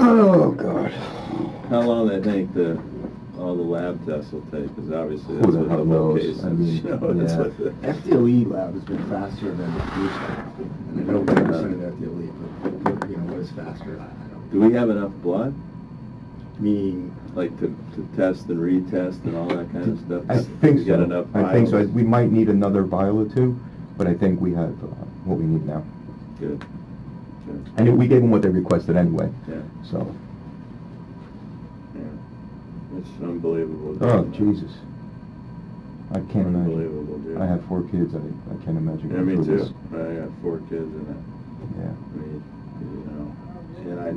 Oh, God. How long they think all the lab tests will take? Because obviously Who that's the what the hell whole knows? case is. I mean, You know, that's yeah. what the- FDLE lab has been faster than the flu stuff. And I know 100% of FDLE, but you know, what is faster? I don't. Do we have enough blood? Meaning, Like to test and retest and all that kind of stuff? I think To get so. enough I think so. vials? We might need another vial or two, but I think we have what we need now. Good. Good. And we gave them what they requested anyway, Yeah. so. Yeah. It's unbelievable. Oh, Jesus. I can't imagine. Unbelievable, dude. I have 4 kids. I can't imagine. Yeah, going me through too. this. I got 4 kids and Yeah. I mean, you know, and I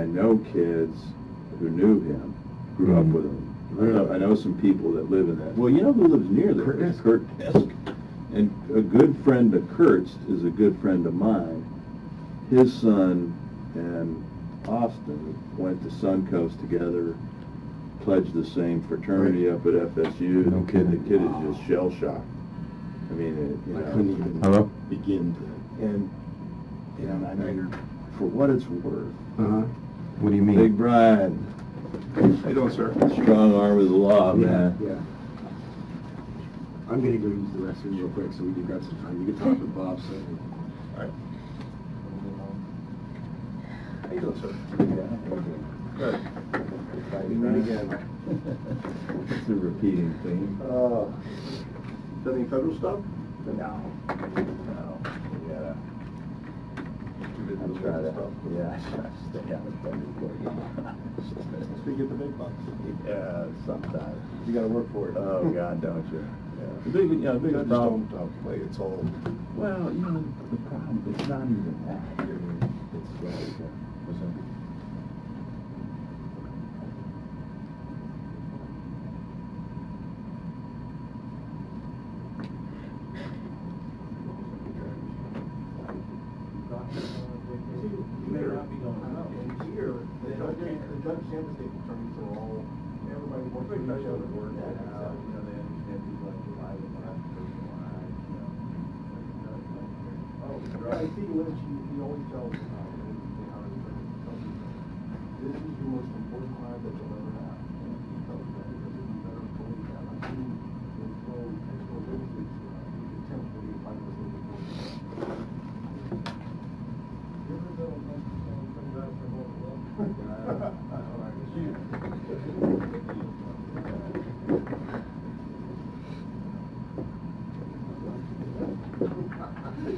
know kids who knew him, grew up Mhm. with him. I know some people that live in that. Well, you know who lives near there? Kurt Disk. Kurt Disk. And a good friend of Kurt's is a good friend of mine. His son and Austin went to Suncoast together, pledged the same fraternity up at FSU. No kidding. The kid is just shell-shocked. I mean, I couldn't even Hello? begin to. And I mean, for what it's worth, What do you mean? Big Brian, How you doing, sir? strong arm of the law, man. Yeah. I'm gonna go use the restroom real quick so we can grab some time. You can talk with Bob, so. All right. How you doing, sir? Good. Again. It's a repeating theme. Done any federal stuff? No. No. Yeah. I'm trying to, yeah, I try to stay out of federal court. We get the big bucks. Yeah, sometimes. You gotta work for it. Oh, God, don't you? Yeah. The biggest Just problem. don't play it all. Well, you know, the problem, it's not even that. I mean, it's like, You may not be going out. And here, the judge and the state attorneys are all, everybody works with each other. You know, they understand people like the live I see Lynch, he always tells this is the most important time that you'll ever have. And he tells that because if you better believe that. I've seen there's no extra witnesses, attempt to be a fight with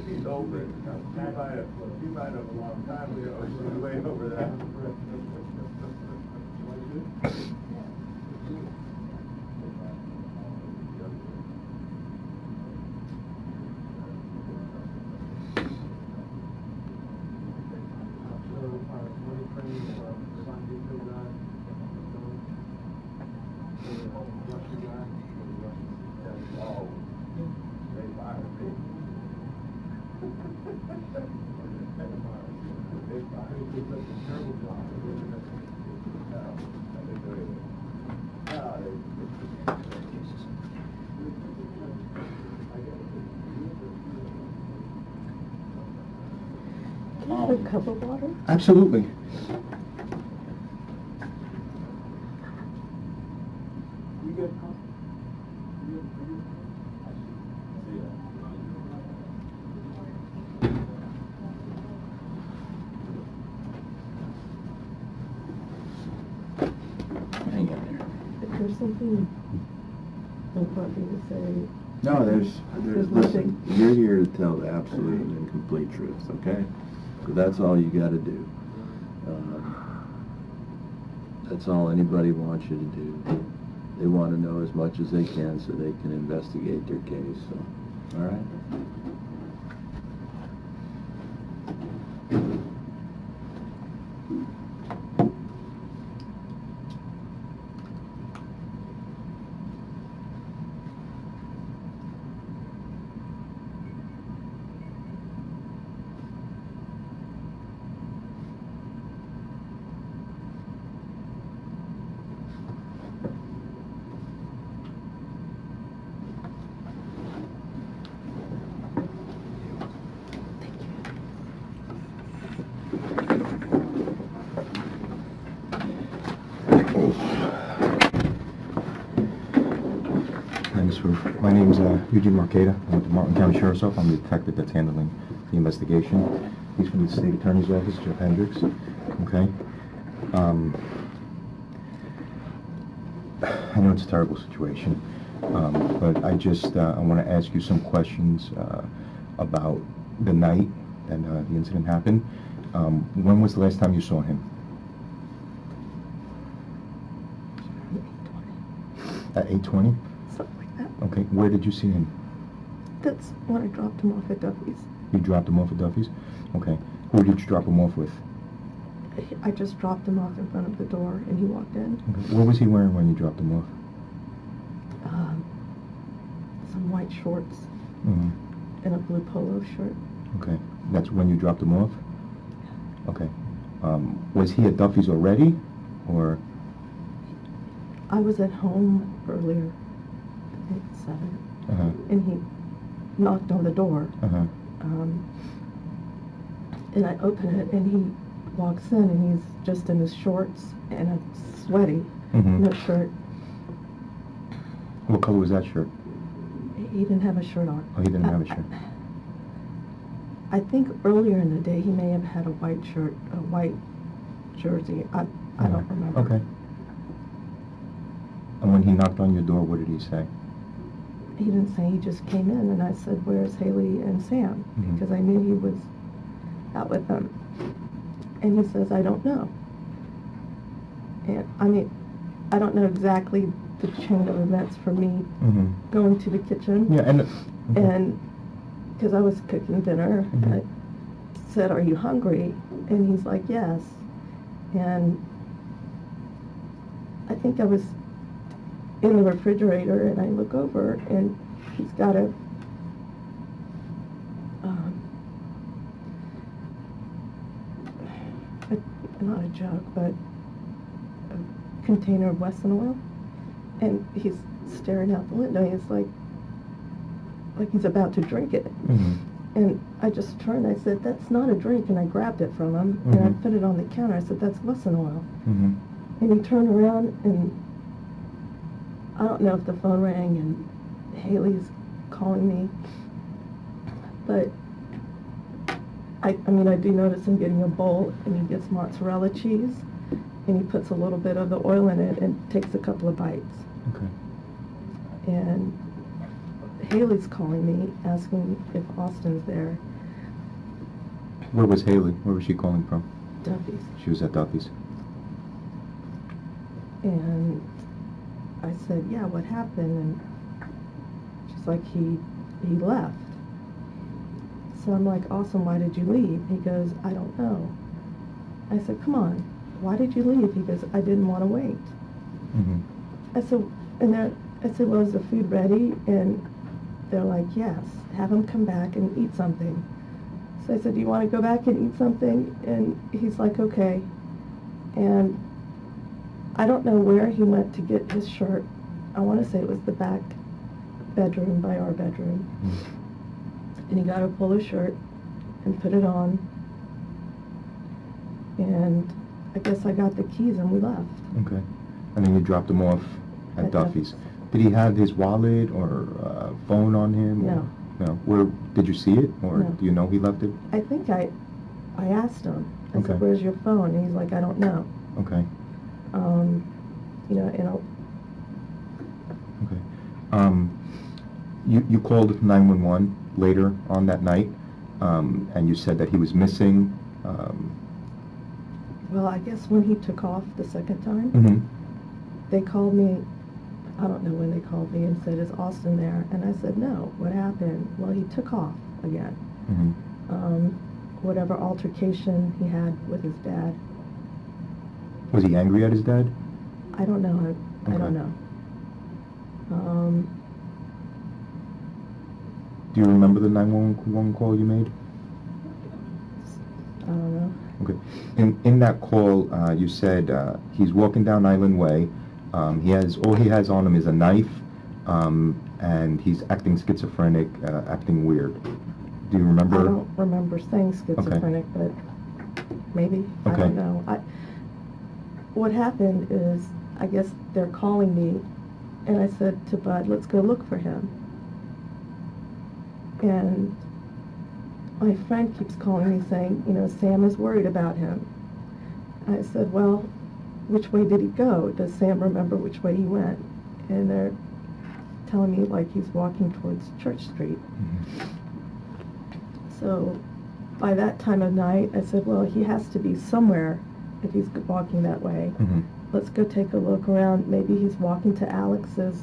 He's over it. You might have a long time ago. She's way over that. A cup of water? Absolutely. You get Hang in there. Is there something important to say? No, there's There's listen, nothing. you're here to tell the absolute and complete truth, okay? So that's all you gotta do. That's all anybody wants you to do. They wanna know as much as they can so they can investigate their case, so, all right? My name's Eugene Marqueta. I'm with the Martin County Sheriff's Office. I'm the detective that's handling the investigation. He's from the State Attorney's Office, Jeff Hendricks. Okay. I know it's a terrible situation, but I want to ask you some questions about the night that the incident happened. When was the last time you saw him? At 8:20? Something like that. Okay. Where did you see him? That's when I dropped him off at Duffy's. You dropped him off at Duffy's? Okay. Who did you drop him off with? I just dropped him off in front of the door, and he walked in. Okay. What was he wearing when you dropped him off? Some white shorts Mm-hmm. and a blue polo shirt. Okay. That's when you dropped him off? Okay. Was he at Duffy's already, or? I was at home earlier, I think 7, Uh-huh. and he knocked on the door. Uh-huh. And I open it, and he walks in, and he's just in his shorts and a sweaty, Mm-hmm. no shirt. What color was that shirt? He didn't have a shirt on. Oh, he didn't have a shirt. I think earlier in the day he may have had a white shirt, a white jersey. I don't remember. Okay. And when he knocked on your door, what did he say? He didn't say, he just came in, and I said, "Where's Haley and Sam?" Mhm. Because I knew he was out with them. And he says, "I don't know." And I mean, I don't know exactly the chain of events for me Mm-hmm. going to the kitchen. Yeah, and... And because I was cooking dinner, and Mhm. I said, "Are you hungry?" And he's like, "Yes." And I think I was in the refrigerator, and I look over, and he's got a not a jug, but a container of Wesson oil, and he's staring out the window. He's like he's about to drink it. Mm-hmm. And I just turned, I said, "That's not a drink," and I grabbed it from him, and I Mhm. put it on the counter. I said, "That's Wesson oil." Mm-hmm. And he turned around, and I don't know if the phone rang and Haley's calling me, but I mean, I do notice him getting a bowl, and he gets mozzarella cheese, and he puts a little bit of the oil in it and takes a couple of bites. Okay. And Haley's calling me, asking if Austin's there. Where was Haley? Where was she calling from? Duffy's. She was at Duffy's. And I said, "Yeah, what happened?" And she's like, he left. So I'm like, "Austin, why did you leave?" He goes, "I don't know." I said, "Come on, why did you leave?" He goes, "I didn't want to wait." Mm-hmm. I said, "Well, is the food ready?" And they're like, "Yes, have him come back and eat something." So I said, "Do you want to go back and eat something?" And he's like, "Okay." And I don't know where he went to get his shirt. I want to say it was the back bedroom by our bedroom. Mm-hmm. And he got a polo shirt and put it on. And I guess I got the keys and we left. Okay. And then you dropped him off at At Duffy's. Duffy's. Did he have his wallet or phone on him? No. Or, no. Where did you see it, or No. do you know he left it? I think I asked him. I Okay. said, "Where's your phone?" And he's like, "I don't know." Okay. Okay. You called 911 later on that night, and you said that he was missing. Well, I guess when he took off the second time, Mm-hmm. they called me. I don't know when they called me and said, "Is Austin there?" And I said, "No. What happened?" "Well, he took off again." Mm-hmm. Whatever altercation he had with his dad. Was he angry at his dad? I don't know. I Okay. don't know. Do you remember the 911 call you made? I don't know. Okay. In that call, you said he's walking down Island Way. All he has on him is a knife, and he's acting schizophrenic, acting weird. Do you remember? I don't remember saying schizophrenic, but maybe. I Okay. don't know. What happened is, I guess they're calling me, and I said to Bud, "Let's go look for him." And my friend keeps calling me saying, Sam is worried about him. I said, well, which way did he go? Does Sam remember which way he went? And they're telling me like he's walking towards Church Street. So by that time of night, I said, well, he has to be somewhere if he's walking that way. Let's go take a look around. Maybe he's walking to Alex's,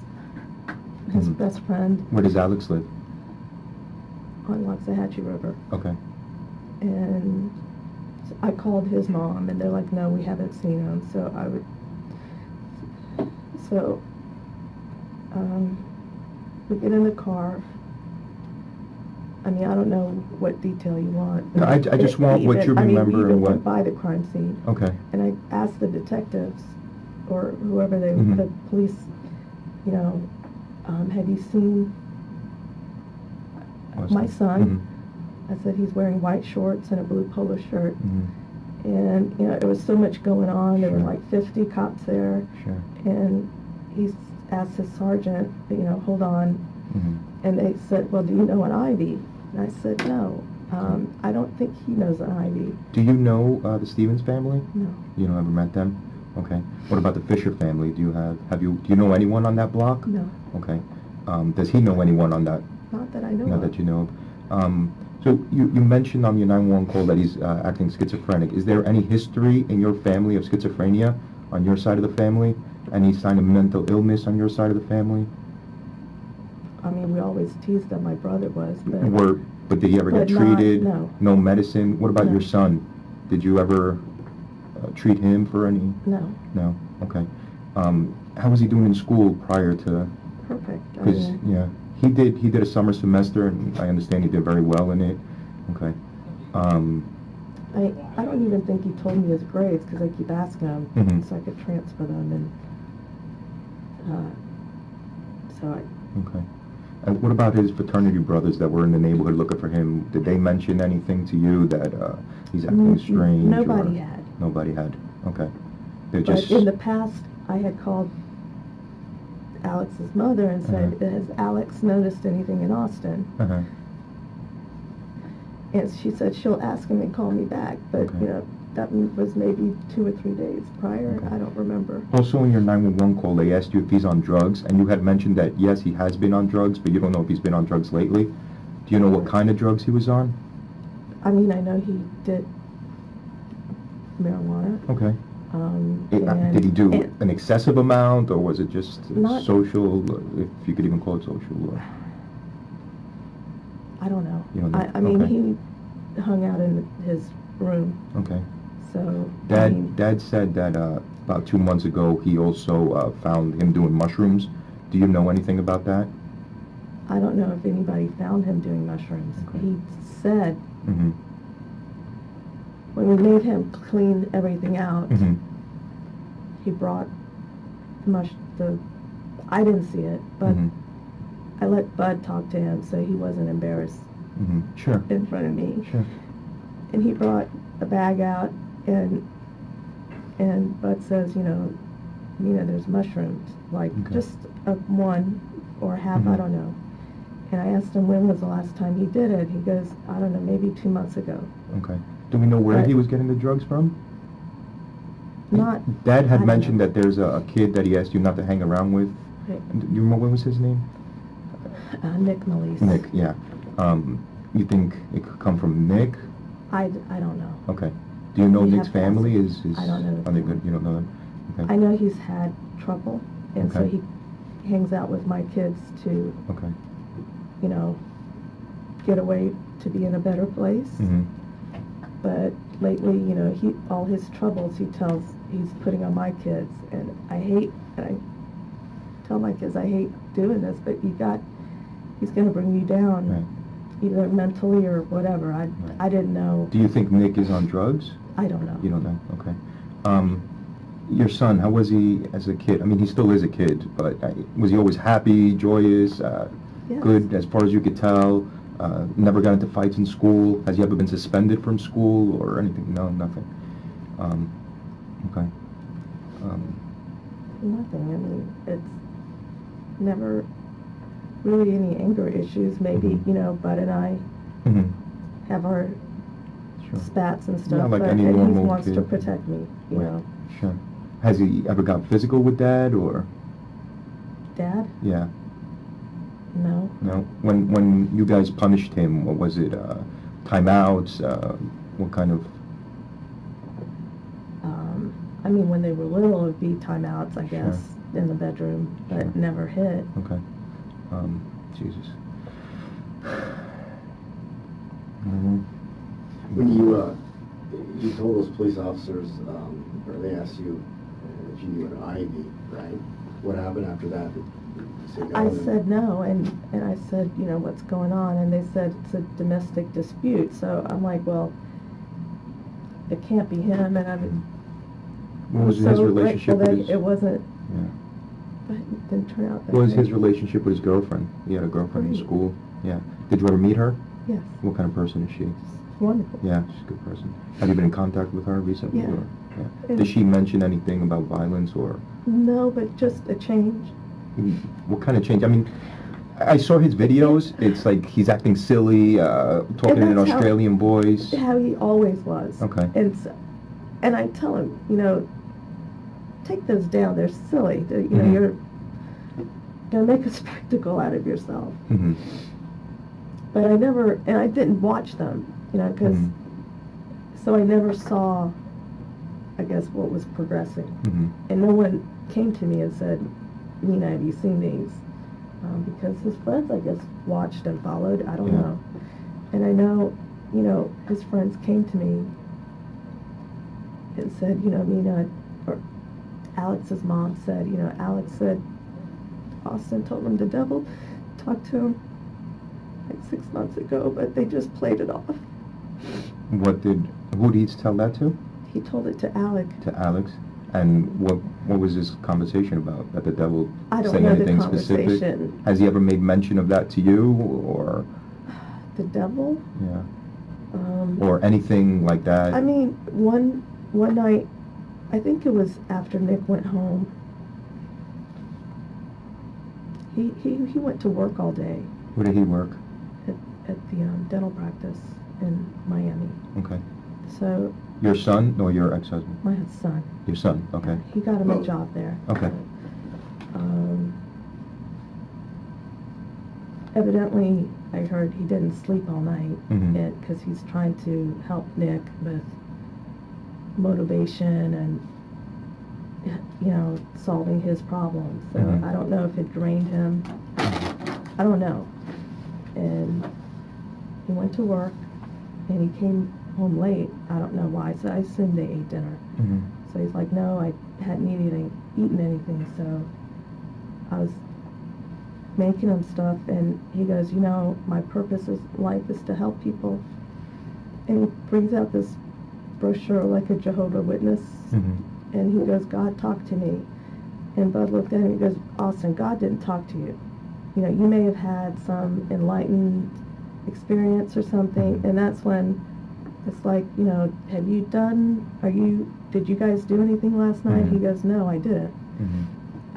his best friend. Where does Alex live? On Waxahachie River. Okay. And I called his mom, and they're like, no, we haven't seen him. We get in the car. I mean, I don't know what detail you want. No, I just want what you remember we even and what... went by the crime scene. Okay. And I asked the detectives, or whoever they, the police, have you seen my son? I said, he's wearing white shorts and a blue polo shirt. And, there was so much going on. There were like 50 cops there. Sure. And he asked his sergeant, hold on. And they said, well, do you know an Ivy? And I said, no. I don't think he knows an Ivy. Do you know the Stevens family? No. You don't ever met them? Okay. What about the Fisher family? Do you know anyone on that block? No. Okay. Does he know anyone on that? Not that I know Not of. that you know of. So you mentioned on your 911 call that he's acting schizophrenic. Is there any history in your family of schizophrenia on your side of the family? Any sign of mental illness on your side of the family? I mean, we always teased that my brother was, but... But did he ever get But not- treated? no. No medicine? What about No. your son? Did you ever treat him for any? No. No? Okay. How was he doing in school prior to... Perfect. Because, yeah, he did a summer semester, and I understand he did very well in it. Okay. I don't even think he told me his grades, because I keep asking him, Mhm. so I could transfer them, and, Okay. And what about his fraternity brothers that were in the neighborhood looking for him? Did they mention anything to you that he's acting strange? Nobody or... had. Nobody had. Okay. They're But just... in the past, I had called Alex's mother and said, has Alex noticed anything in Austin? Uh-huh. And she said she'll ask him and call me back, but, Okay. that was maybe 2 or 3 days prior. Okay. I don't remember. Also, in your 911 call, they asked you if he's on drugs, and you had mentioned that, yes, he has been on drugs, but you don't know if he's been on drugs lately. Do you know what kind of drugs he was on? I mean, I know he did marijuana. Okay. And Did he do and an excessive amount, or was it just Not- social, if you could even call it social? Or... I don't know. You don't know? I mean, Okay. he hung out in his room, Okay. so, I mean, Dad said that about 2 months ago, he also found him doing mushrooms. Do you know anything about that? I don't know if anybody found him doing mushrooms. Okay. He said, Mm-hmm. when we made him clean everything out, Mm-hmm. he brought I didn't see it, but Mm-hmm. I let Bud talk to him so he wasn't embarrassed Mm-hmm. Sure. in front of me. Sure. And he brought a bag out, and Bud says, Mina, there's mushrooms, like Okay. just one or half, I Mhm. don't know. And I asked him when was the last time he did it. He goes, I don't know, maybe 2 months ago. Okay. Do we know where But- he was getting the drugs from? Not. Dad I had don't mentioned know. that there's a kid that he asked you not to hang around with. Right. Do you remember what was his name? Nick Melise. Nick, yeah. You think it could come from Nick? I don't know. Okay. Do you know We Nick's have to ask family? him. Is I don't know the Are they family. good? You don't know them? Okay. I know he's had trouble, and so Okay. he hangs out with my kids to, Okay. get away to be in a better place. Mm-hmm. But lately, all his troubles he's putting on my kids, and I tell my kids I hate doing this, but he's going to bring you down, Right. either mentally or whatever. I didn't know. Do you think Nick is on drugs? I don't know. You don't know? Okay. Your son, how was he as a kid? I mean, he still is a kid, but was he always happy, joyous, Yes. good as far as you could tell? Never got into fights in school? Has he ever been suspended from school or anything? No, nothing. Okay. Nothing. I mean, it's never really any anger issues. Maybe, Mhm. you know, Bud and I Mhm. have our Sure. spats and Yeah, stuff, like but any and he normal wants to kid. protect me, you Right. know. Sure. Has he ever got physical with Dad, or? Dad? Yeah. No. No. When you guys punished him, what was it? Timeouts? What kind of? I mean, when they were little, it would be timeouts, I Sure. guess, in the bedroom, but Sure. never hit. Okay. Jesus. Mhm. When you told those police officers, or they asked you if you knew an Ivy, right? What happened after that? Did you say no? I said no, and I said, you know, what's going on? And they said it's a domestic dispute. So I'm like, well, it can't be him. And I'm What was so his relationship grateful with that his? it wasn't, Yeah. but it didn't turn out that What was way. his relationship with his girlfriend? He had a girlfriend in Great. school. Yeah. Did you ever meet her? Yes. What kind of person is she? Wonderful. Yeah, she's a good person. Have you been in contact with her recently? Yeah. Or? Yeah. And- Did she mention anything about violence or? No, but just a change. What kind of change? I mean, I saw his videos. It's like he's acting silly, talking in that's how- Australian voice. How he always was. Okay. And I tell him, you know, take those down. They're silly. You know, Mhm. you're gonna make a spectacle out of yourself. Hmm. But I never, and I didn't watch them, you know, because, Mhm. so I never saw, I guess, what was progressing. Hmm. And no one came to me and said, Mina, have you seen these? Because his friends, I guess, watched and followed. I don't Yeah. know. And I know, you know, his friends came to me and said, you know, Mina, or Alex's mom said, you know, Alex said, Austin told him the devil talked to him like 6 months ago, but they just played it off. Who did he tell that to? He told it to Alec. To Alex? And what was this conversation about? That the devil I don't saying know the anything specific? conversation. Has he ever made mention of that to you, or The devil? yeah, Um, or anything like that? I mean, one night, I think it was after Nick went home. He went to work all day Where did he work? at the dental practice in Miami. Okay. So Your son or your ex-husband? my son, Your son. Okay. he got him a Both. job there. Okay. Evidently, I heard he didn't sleep all night Mhm. because he's trying to help Nick with motivation and, you know, solving his problems. So Mhm. I don't know if it drained him. I don't know. And he went to work and he came home late. I don't know why. So I assumed they ate dinner. Mhm. So he's like, no, I hadn't eaten anything. So I was making him stuff, and he goes, you know, my purpose in life is to help people. And he brings out this brochure like a Jehovah's Witness, Mhm. and he goes, God talked to me. And Bud looked at him and he goes, Austin, God didn't talk to you. You know, you may have had some enlightened experience or something, Mhm. and that's when it's like, you know, did you guys do anything last night? Mhm. He goes, no, I didn't. Mhm.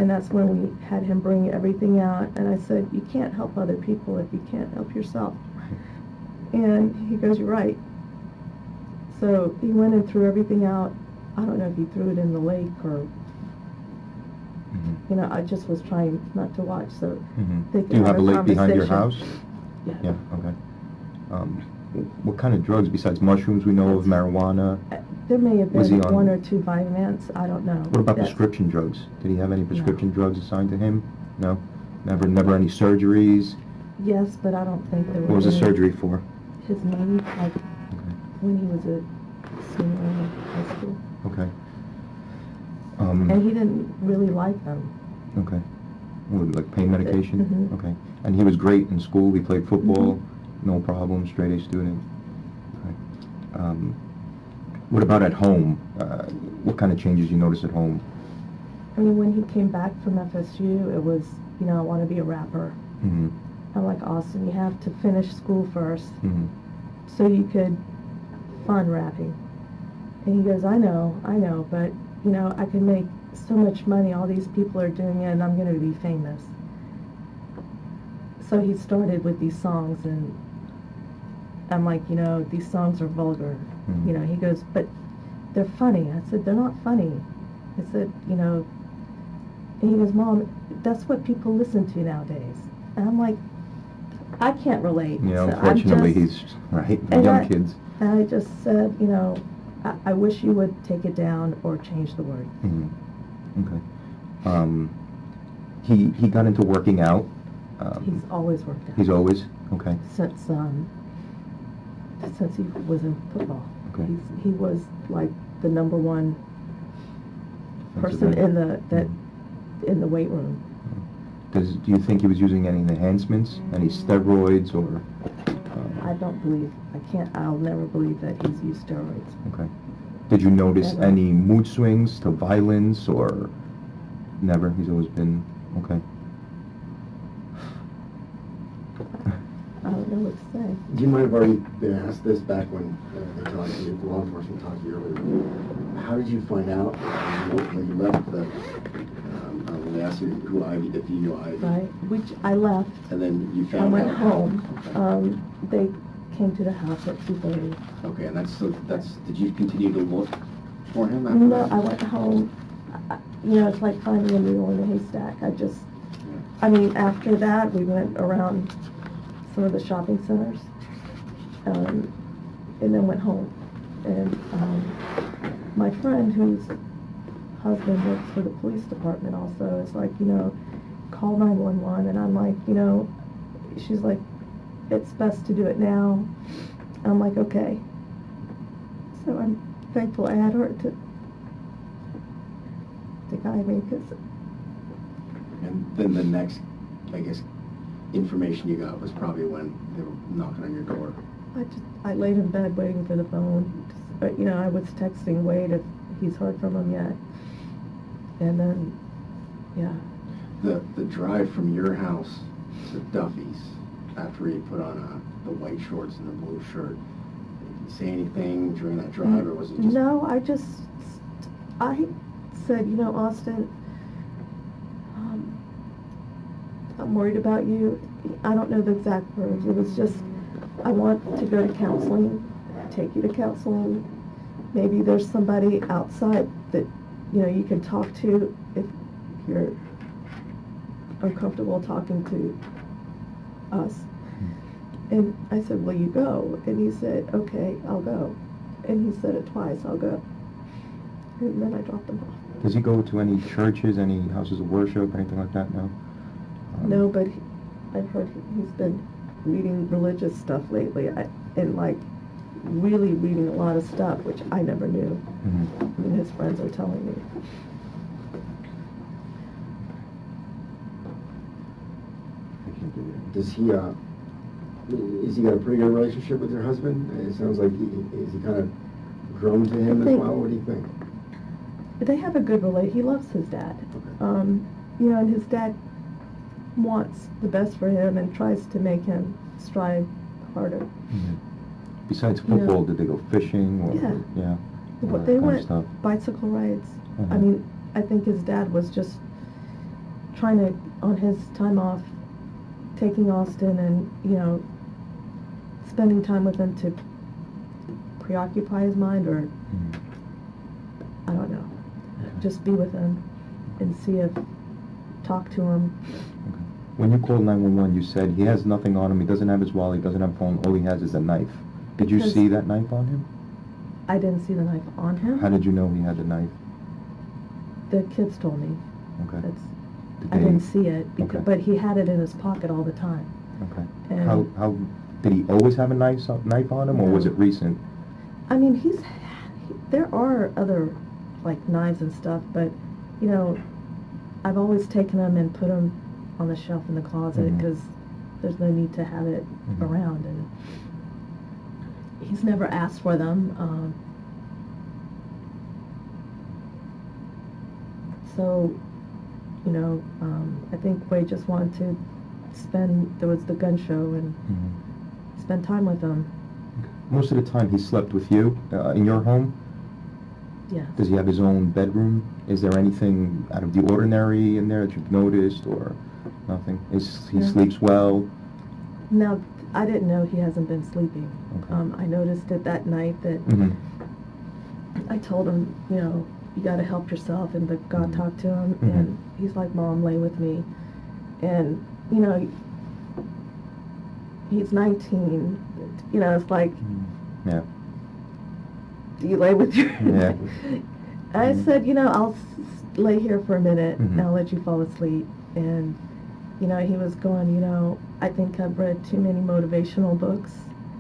And that's when we had him bring everything out, and I said, you can't help other people if you can't help yourself. And he goes, you're right. So he went and threw everything out. I don't know if he threw it in the lake or, Mhm. you know, I just was trying not to watch, so Mhm. they Do could you have a lake behind your conversation. house? Yeah. Yeah. Okay. What kind of drugs besides mushrooms? We know of marijuana. There may have Was been he on- one or two Vyvanse, I don't know. What about Yes. prescription drugs? Did he have any prescription No. drugs assigned to him? No? Never any surgeries? Yes, but I don't think there was What was the any- surgery for? His knee, like Okay. when he was a senior in high school. Okay. And he didn't really like them. Okay. What, like pain medication? Mhm. Okay. And he was great in school? He played football? Mhm. No problem? Straight A student? Okay. What about at home? What kind of changes you notice at home? I mean, when he came back from FSU, it was, you know, I want to be a rapper. Mm-hmm. I'm like, Austin, you have to finish school first Mm-hmm. so you could fund rapping. And he goes, I know, but, you know, I can make so much money. All these people are doing it, and I'm going to be famous. so he started with these songs, and I'm like, these songs are vulgar. Mhm. He goes, but they're funny. I said, they're not funny. I said, and he goes, Mom, that's what people listen to nowadays. And I'm like, I can't relate. Yeah, So I'm unfortunately, just- he's, right, and young I- kids. And I just said, I wish you would take it down or change the word. Mhm. Okay. He got into working out. He's always worked out. He's always, okay. Since he was in football. Okay. He was like the number one Defensive person end. in the weight room. Do you think he was using any enhancements, any steroids, or? I'll never believe that he's used steroids. Okay. Did you notice Never. any mood swings to violence, or never? He's always been, okay. I don't know what to say. Do you might have already been asked this back when they talked to you, law enforcement talked to you earlier. How did you find out when you left when they asked you if you knew Ivy? Right? Which I left. And then you I found went out. home. They came to the house at 2:30. Okay, and did you continue to look for him after No, that? I went home. It's like finding a needle in a haystack. After that, we went around some of the shopping centers, and then went home. And my friend, whose husband works for the police department also, is like, call 911. And I'm like, she's like, it's best to do it now. I'm like, okay. So I'm thankful I had her to guide me, because And then the next, I guess, information you got was probably when they were knocking on your door. I laid in bed waiting for the phone. But, I was texting Wade if he's heard from him yet. And then, yeah. The drive from your house to Duffy's after he put on the white shorts and the blue shirt, did he say anything during that drive, or was it just? No, I said, Austin, I'm worried about you. I don't know the exact words. It was just, I want to go to counseling, take you to counseling. Maybe there's somebody outside that, you can talk to if you're uncomfortable talking to us. And I said, will you go? And he said, okay, I'll go. And he said it twice, I'll go. And then I dropped him off. Does he go to any churches, any houses of worship, anything like that? No? No, but I've heard he's been reading religious stuff lately, and like really reading a lot of stuff, which I never knew. Mhm. And his friends are telling me. Does he, is he got a pretty good relationship with your husband? It sounds like is he kind of grown to him as well? What do you think? They have a good relationship. He loves his dad. Okay. And his dad wants the best for him and tries to make him strive harder. Mhm. Besides football, did they go fishing? Or, Yeah. Yeah. all But that they kind of went stuff. bicycle rides. Mhm. I think his dad was just trying to, on his time off, taking Austin and, spending time with him to preoccupy his mind, or Mhm. I don't know, Okay. just be with him and talk to him. Okay. When you called 911, you said he has nothing on him, he doesn't have his wallet, he doesn't have a phone, all he has is a knife. Did you Because- see that knife on him? I didn't see the knife on him. How did you know he had the knife? The kids told me. Okay. That's, Did I they- didn't see it, Okay. but he had it in his pocket all the time. Okay. And- How did he always have a knife on him, or was No. it recent? There are other, like, knives and stuff, but, I've always taken them and put them on the shelf in the closet, Mhm. because there's no need to have it Mhm. around, and he's never asked for them. So, I think Wade just wanted to there was the gun show, and Mhm. spend time with him. Most of the time he slept with you, in your home? Yeah. Does he have his own bedroom? Is there anything out of the ordinary in there that you've noticed, or? Nothing? He No. sleeps well? Now, I didn't know he hasn't been sleeping. Okay. I noticed it that night that Mm-hmm. I told him, you gotta help yourself, and that God Mhm. talked to him, Mhm. and he's like, Mom, lay with me. And, he's 19, it's like, Yeah. do you lay with your... Yeah. I Mhm. said, I'll lay here for a minute, Mhm. and I'll let you fall asleep. And, he was going, I think I've read too many motivational books.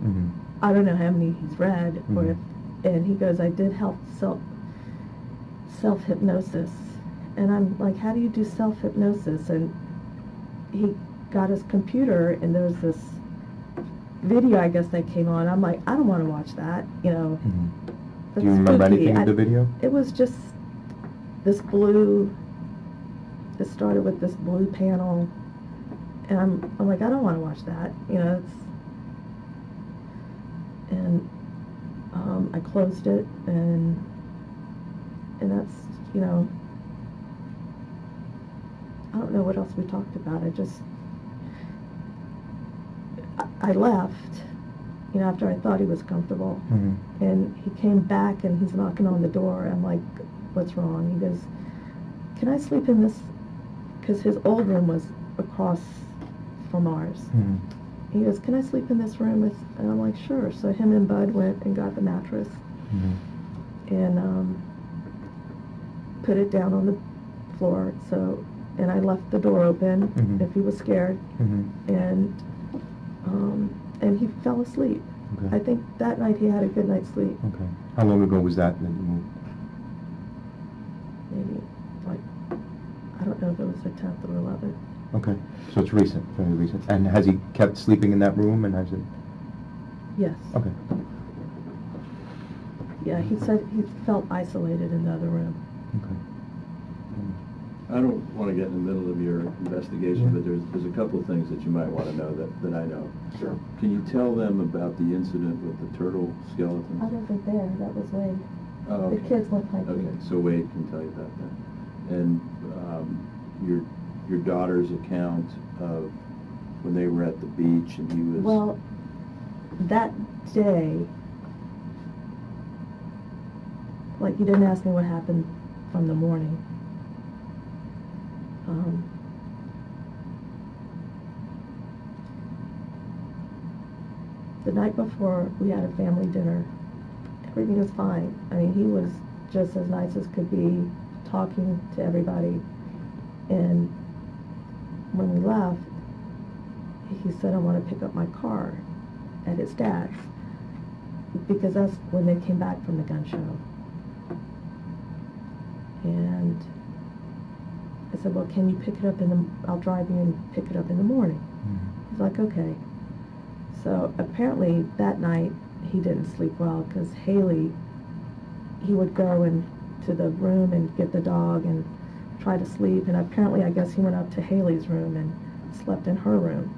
Mm-hmm. I don't know how many he's read, or Mhm. and he goes, I did self-hypnosis. And I'm like, how do you do self-hypnosis? And he got his computer, and there's this video, I guess, that came on. I'm like, I don't want to watch that, Mm-hmm. That's Do you remember spooky. anything of the video? It was just this blue, it started with this blue panel, and I'm like, I don't want to watch that, and I closed it, and that's, I don't know what else we talked about. I left, after I thought he was comfortable. Mm-hmm. And he came back, and he's knocking on the door. I'm like, what's wrong? He goes, can I sleep in this? Because his old room was across from ours. Mm-hmm. He goes, can I sleep in this room? And I'm like, sure. So him and Bud went and got the mattress Mm-hmm. and put it down on the floor. And I left the door open Mhm. if he was scared. Mm-hmm. And he fell asleep. Okay. I think that night he had a good night's sleep. Okay. How long ago was that you moved? Maybe, like, I don't know if it was the 10th or 11th. Okay. So it's recent, very recent. And has he kept sleeping in that room, and has it? Yes. Okay. Yeah, he said he felt isolated in the other room. Okay. I don't want to get in the middle of your investigation, Yeah. but there's a couple of things that you might want to know that I know. Sure. Can you tell them about the incident with the turtle skeletons? I wasn't there, that was Wade. Oh, The okay. kids went like Okay, so Wade can tell you about that. And your daughter's account of when they were at the beach and he was... Well, that day, like, you didn't ask me what happened from the morning. The night before, we had a family dinner. Everything was fine. I mean, he was just as nice as could be, talking to everybody. And when we left, he said, I want to pick up my car at his dad's, because that's when they came back from the gun show. And I said, well, can you pick it up I'll drive you and pick it up in the morning. Mm-hmm. He's like, okay. So apparently that night he didn't sleep well, because Haley, he would go into the room and get the dog and try to sleep, and apparently I guess he went up to Haley's room and slept in her room.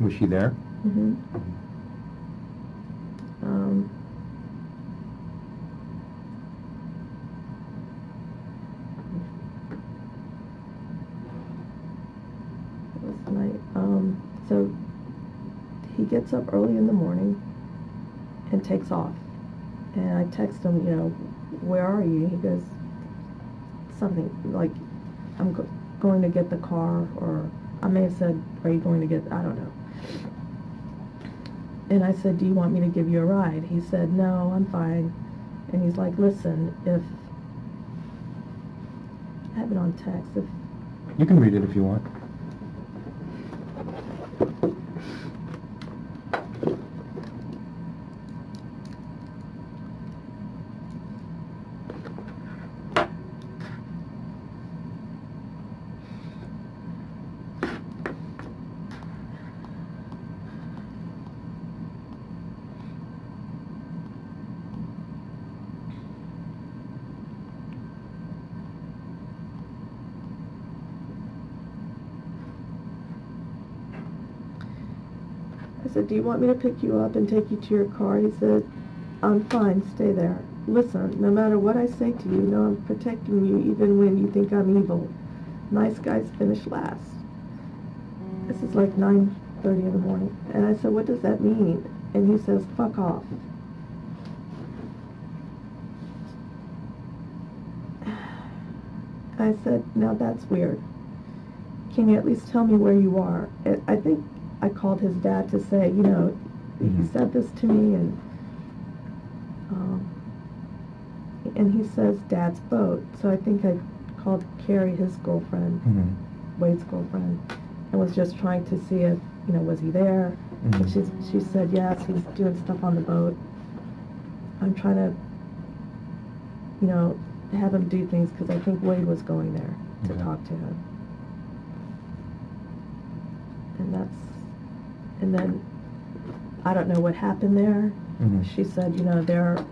Was she there? Mm-hmm. It was night. So he gets up early in the morning and takes off. And I text him, where are you? He goes, something like, I'm going to get the car, or I may have said, are you going to get, I don't know. And I said, do you want me to give you a ride? He said, no, I'm fine. And he's like, listen, if, I have it on text, if, You can read it if you want. I said, do you want me to pick you up and take you to your car? He said, I'm fine, stay there. Listen, no matter what I say to you, I'm protecting you even when you think I'm evil. nice guys finish last. This is like 9:30 in the morning. And I said, what does that mean? And he says, fuck off. I said, now that's weird. Can you at least tell me where you are? I think I called his dad to say, you know, he said this to me, and he says Dad's boat. So I think I called Carrie, his girlfriend, Wade's girlfriend, and was just trying to see if, you know, was he there? And she said, yes, he's doing stuff on the boat. I'm trying to, you know, have him do things because I think Wade was going there to talk to him. And then, I don't know what happened there. She said, you know, they're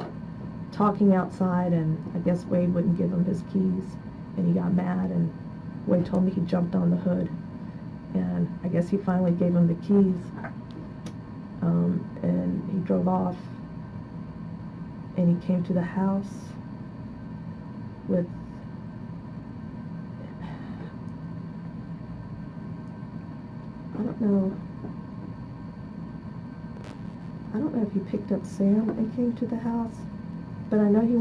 talking outside, and I guess Wade wouldn't give him his keys, and he got mad, and Wade told me he jumped on the hood, and I guess he finally gave him the keys, and he drove off, and he came to the house with I don't know if he picked up Sam and came to the house, but I know he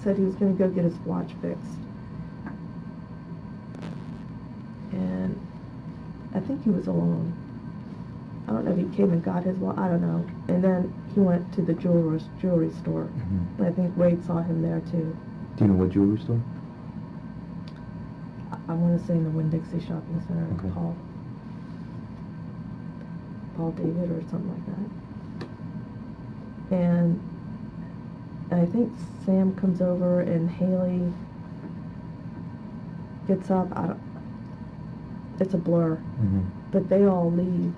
said he was going to go get his watch fixed. And I think he was alone. I don't know if he came and got his watch, I don't know. And then he went to the jewelry store, and I think Wade saw him there too. Do you know what jewelry store? I want to say in the Winn-Dixie Shopping Center, Okay. Paul David or something like that. And I think Sam comes over and Haley gets up. It's a blur. But they all leave.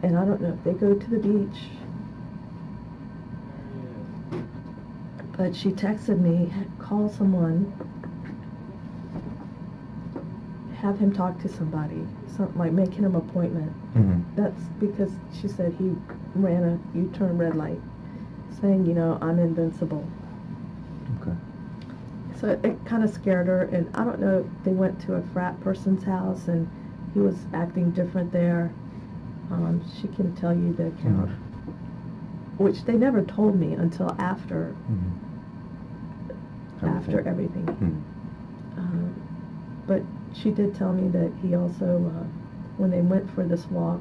And I don't know if they go to the beach. But she texted me, call someone, have him talk to somebody, something like making an appointment. That's because she said he ran a U-turn red light, saying, you know, I'm invincible. Okay. So it kind of scared her, and I don't know if they went to a frat person's house and he was acting different there. She can tell you the account, which they never told me until after everything. But she did tell me that he also, when they went for this walk,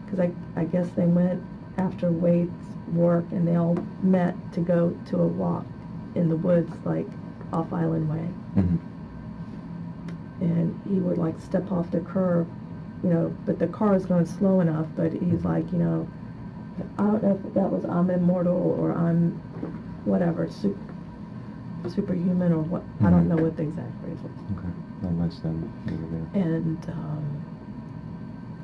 because I guess they went after Wade's work, and they all met to go to a walk in the woods, like off Island Way. And he would like step off the curb, you know, but the car was going slow enough, but he's like, you know, I don't know if that was I'm immortal or I'm whatever, superhuman or what, I don't know what the exact phrase was. Okay. No less than over there.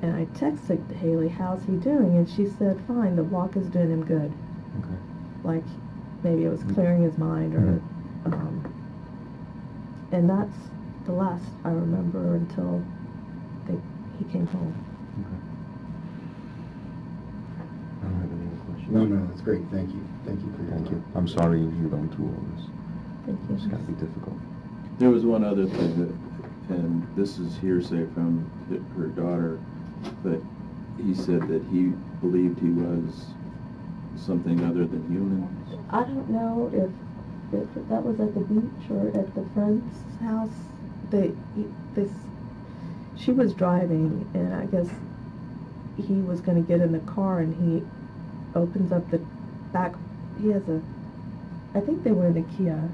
And I texted Haley, how's he doing? And she said, fine, the walk is doing him good. Okay. Like, maybe it was clearing his mind, or, and that's the last I remember until he came home. Okay. I don't have any other questions. No, that's great, thank you. Thank you for your Thank you. time. I'm sorry you're going through all this. Thank you. It's gotta be difficult. There was one other thing and this is hearsay from her daughter, but he said that he believed he was something other than human. I don't know if that was at the beach or at the friend's house. She was driving, and I guess he was going to get in the car, and he opens up the back. I think they were in the Kia,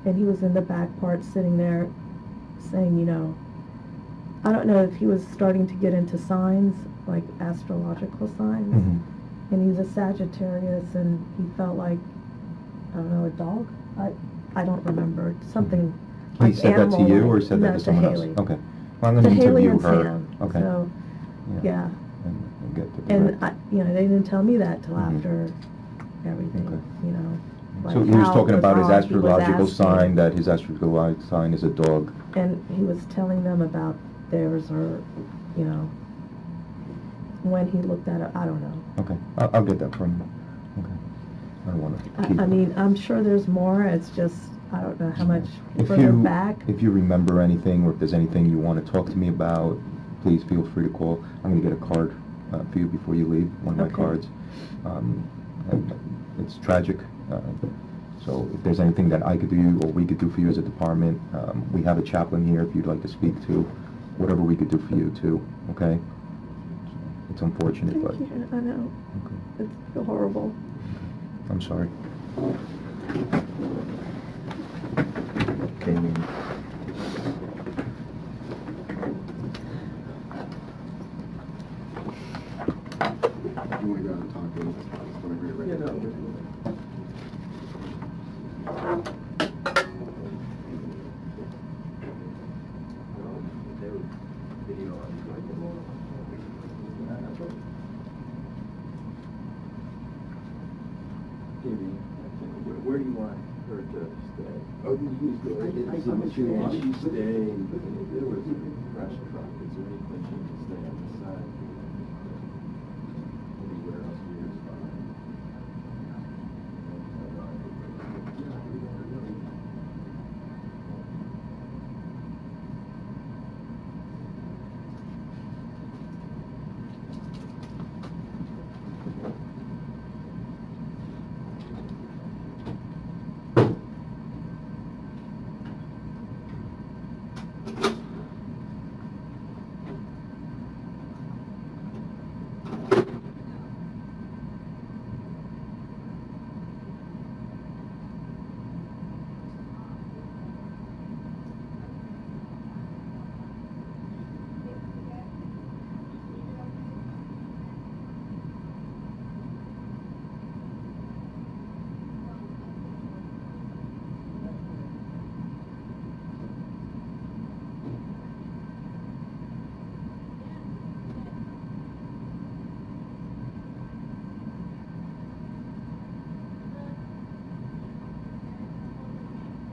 and he was in the back part sitting there saying, you know, I don't know if he was starting to get into signs, like astrological signs. Mm-hmm. And he's a Sagittarius, and he felt like, I don't know, a dog? I don't remember. Something He like said that to you, or said no, that to someone Haley. else? Okay. Well, I'm To going to Haley interview and her. Sam. Okay. So, yeah. And get to the And, right. they didn't tell me that till Mhm. after everything, Okay. you know. So like he was how talking the about his dog, he was astrological asking. sign, that his astrological sign is a dog. And he was telling them about theirs, or, you know, when he looked at it, I don't know. Okay. I'll get that from him. Okay. I don't want to keep I mean, I'm sure there's more, it's just, I don't know how much If further you, back. if you remember anything, or if there's anything you want to talk to me about, please feel free to call. I'm going to get a card for you before you leave, one of my Okay. cards. And it's tragic. So if there's anything that I could do or we could do for you as a department, we have a chaplain here if you'd like to speak to, whatever we could do for you too, okay? It's unfortunate, Thank but you, I know. okay. It's horrible. I'm sorry. Amy. You want to go out and talk to him? Whenever you're ready. Yeah, no. Where do you want her to stay? Oh, you go. She stay, there was a crash truck, is there anything she can stay on the side? Anywhere else here is fine.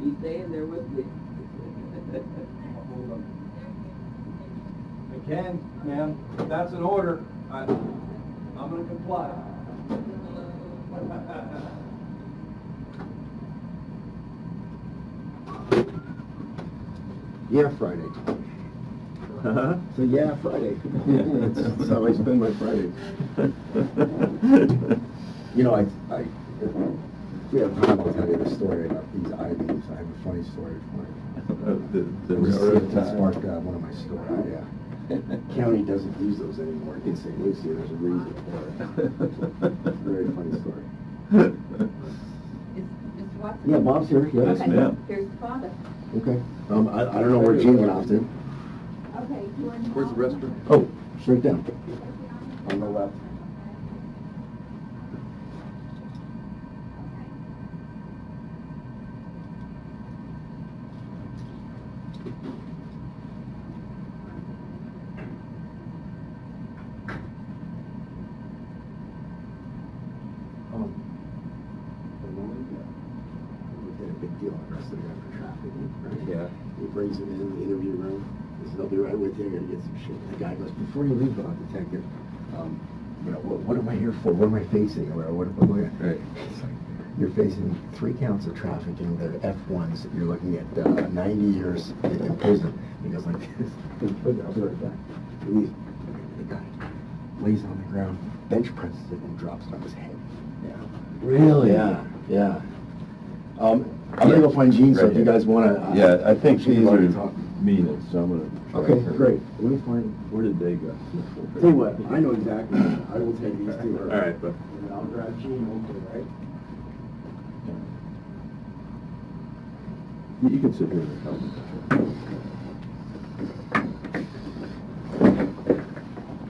He's staying there with me. I can, ma'am. If that's an order, I'm gonna comply. Yeah, Friday. Huh? So yeah, Friday. That's how I spend my Fridays. You know, I if we have time, I'll tell you the story about these IVs. I have a funny story for you. The It was railroad that tie. sparked one of my stories, yeah. County doesn't use those anymore in St. Lucie, there's a reason for it. Very funny story. Is Mr. Watson? Yeah, Bob's here, yes, Okay, ma'am. here's the father. Okay. I don't know where Gene went off to. Okay, you want to... Where's the restroom? Oh, straight down. On the left. The woman, we did a big deal on arrested him for trafficking, right? Yeah. He brings him in the interview room. He says, "I'll be right with you. I gotta get some shit." The guy goes, "Before you leave, detective, you know, what am I here for? What am I facing? Or what am I?" Right. It's like, you're facing 3 counts of trafficking. They're F1s. You're looking at 90 years in prison. He goes like this. I'll be right back. He leaves. The guy lays on the ground, bench presses it, and drops it on his head. Yeah. Really? Yeah, yeah. I'm gonna go find Gene, so Right if you here. guys wanna. Yeah, I think she's these already are talking. Mina's, so I'm gonna. try Okay, her. great. Let me find. Where did they go? Tell you what, I know exactly. I will take these two. All right, but. And I'll grab Gene, okay, right? You can sit here and help me.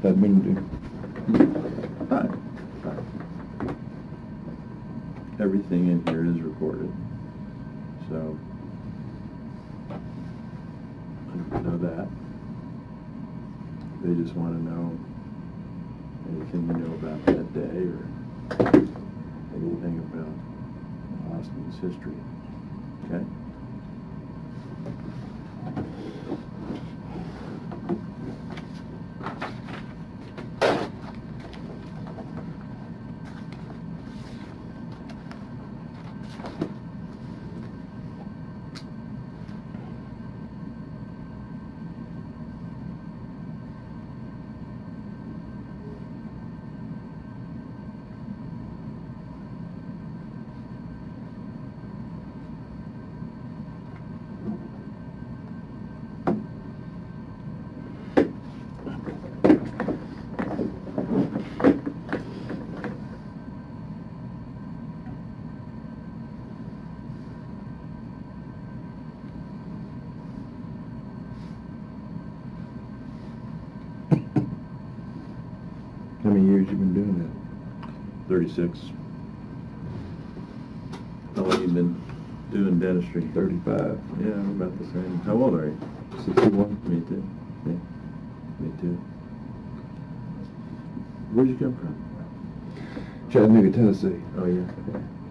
That Mina do? Hi. Everything in here is recorded, so I know that. They just want to know anything you know about that day or anything about Austin's history. Okay? 36. How long you been doing dentistry? 35. Yeah, we're about the same. How old are you? 61. Me too. Yeah, me too. Where'd you come from? Chattanooga, Tennessee. Oh, yeah.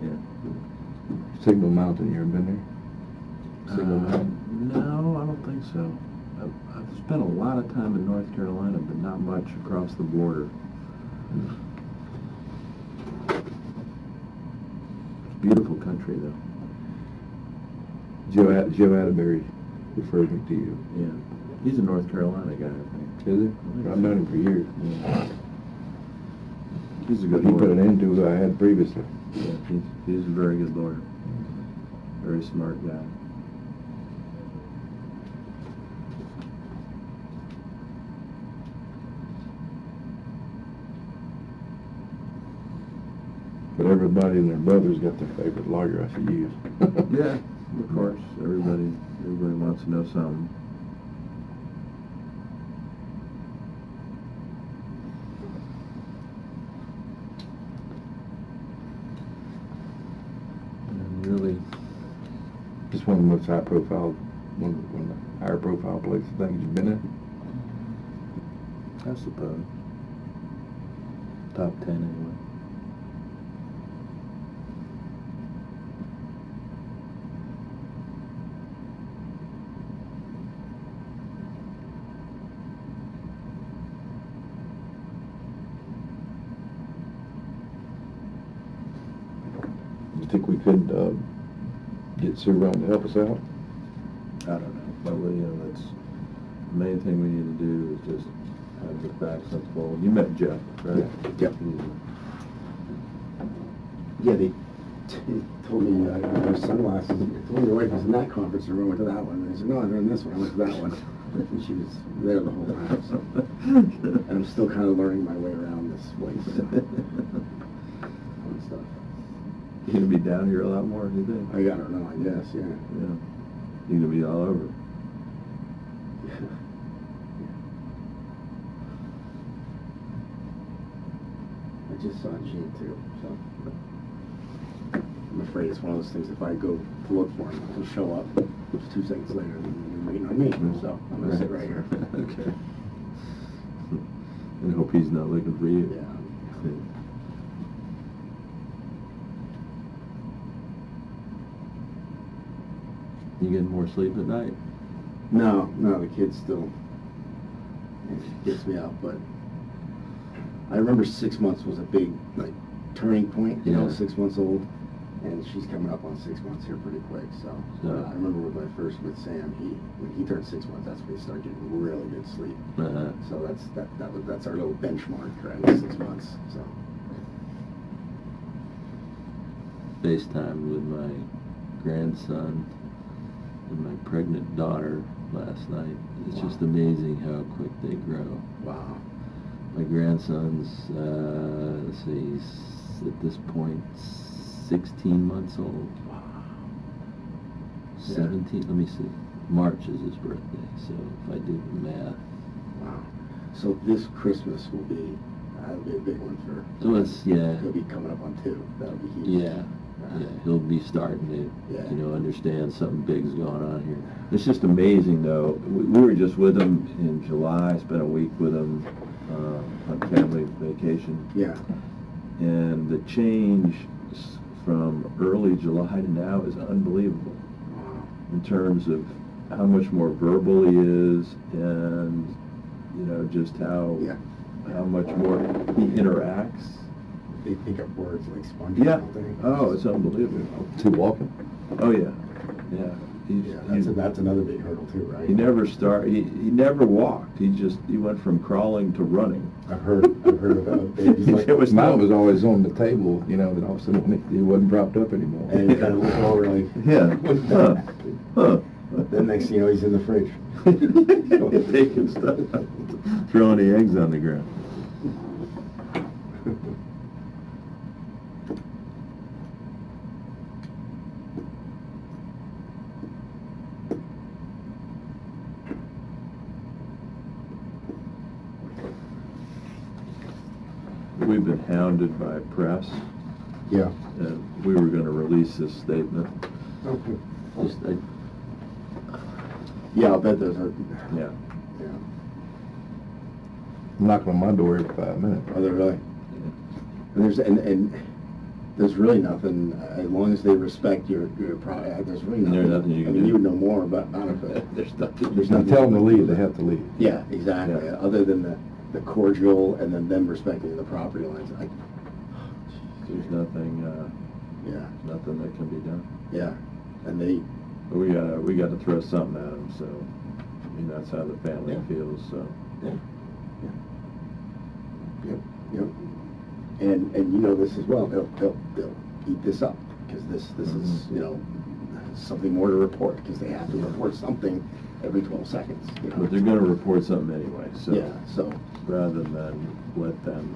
Yeah. Signal Mountain, you ever been there? Signal Mountain? No, I don't think so. I've spent a lot of time in North Carolina, but not much across the border. Beautiful country, though. Joe Atterbury referred me to you. Yeah. He's a North Carolina guy, I think. Is it? I've known him for years. Yeah. He's a But good he put an lawyer. end to who I had previously. Yeah, he's a very good lawyer. Very smart guy. But everybody and their brother's got their favorite lawyer I should use. Yeah, of course. Everybody wants to know something. And really, Just one of the most high profile, one of the higher profile places I think you've been in. I suppose. Top 10 anyway. You think we could get Sue around to help us out? I don't know, but that's the main thing we need to do is just have the facts unfold. You met Jeff, right? Yeah. Yeah, they told me I wear sunglasses. I told your wife was in that conference room. I went to that one. And they said, no, they're in this one. I went to that one. And she was there the whole time. So. And I'm still kind of learning my way around this place. So. Fun stuff. You gonna be down here a lot more, do you think? I don't know, I guess, yeah. Yeah. You gonna be all over. I just saw Gene too, so I'm afraid it's one of those things. If I go to look for him, he'll show up 2 seconds later and you're waiting on me. So I'm gonna sit right here. Okay. And hope he's not looking for you. Yeah. You getting more sleep at night? No, the kid still gets me up, but I remember 6 months was a big turning point. Yeah. 6 months old, and she's coming up on 6 months here pretty quick. So I remember with Sam, when he turned 6 months, that's when he started getting really good sleep. Uh-huh. So that's our little benchmark, right? 6 months. So FaceTime with my grandson and my pregnant daughter last night. It's just amazing how quick they grow. wow. My grandson's, let's see, he's at this point 16 months old. Wow. 17, let me see. March is his birthday, so if I do the math. Wow. So this Christmas will be that'll be a big one for. So it's, yeah. He'll be coming up on 2. That'll be huge. Yeah, he'll be starting to, Yeah. understand something big's going on here. It's just amazing, though. We were just with him in July, spent a week with him on family vacation, Yeah. and the change from early July to now is unbelievable Wow. in terms of how much more verbal he is, and just how much more he interacts. They pick up words like sponge. Yeah. Oh, it's unbelievable. To walking? Oh, yeah. Yeah. That's another big hurdle too, right? He never he never walked. He went from crawling to running. I've heard about babies like It was Mine was always on the table, that all of a sudden he wasn't propped up anymore. and you kind of look over like, Yeah. Huh. Huh. then next thing you know, he's in the fridge. Taking stuff out. Throwing the eggs on the ground. we've been hounded by press, Yeah. and we were gonna release this statement. Okay. Just, Yeah, I'll bet there's a, yeah. yeah. Knocking on my door every 5 minutes. Are they really? And there's really nothing, as long as they respect your there's really nothing. There's nothing you can I mean, do. you would know more about it, but There's nothing. there's If you nothing. tell them to leave, they have to leave. Yeah, exactly. Yeah. Other than the cordial and then them respecting the property lines. There's nothing, Yeah, nothing that can be done. yeah. And they, But we gotta throw something at them, so, I mean, that's how the family Yeah. feels, so. yep. And you know this as well, they'll eat this up, because this is, you know, something more to report, because they have to report something every 12 seconds, you know. But they're gonna report something anyway, so. Yeah, so, Rather than let them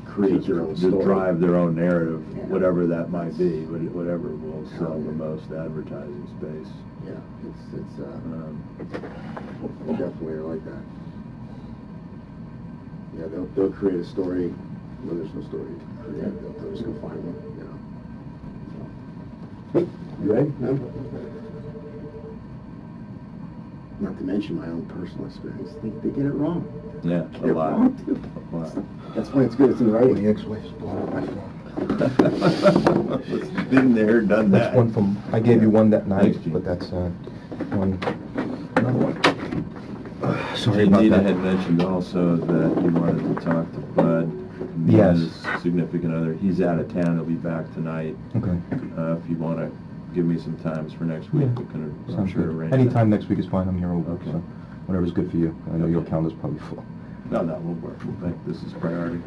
create your own just story. drive their own narrative, Yeah. whatever that might be, whatever will sell the most advertising space. Yeah, it's Um, definitely are like that. Yeah, they'll create a story when there's no story to create, they'll just go find one, you know. So. Hey, you ready? No? Not to mention my own personal experience, they get it wrong. Yeah, Get a it lot. wrong, too. A lot. That's why it's good, it's in writing. The ex-wife's blowing up my phone. Been there, done that. That's one from, I gave you one that night, Thanks, Gene. but that's, one, another one. Sorry about Nina that. had mentioned also that you wanted to talk to Bud, Yes. Mina's significant other. He's out of town, he'll be back tonight. Okay. If you wanna give me some times for next week, Yeah. we can, I'm Sounds sure, good. arrange Anytime that. next week is fine, I'm here over, Okay. so whatever's good for you. I know your Okay. calendar's probably full. No, that will work. We'll make this is priority.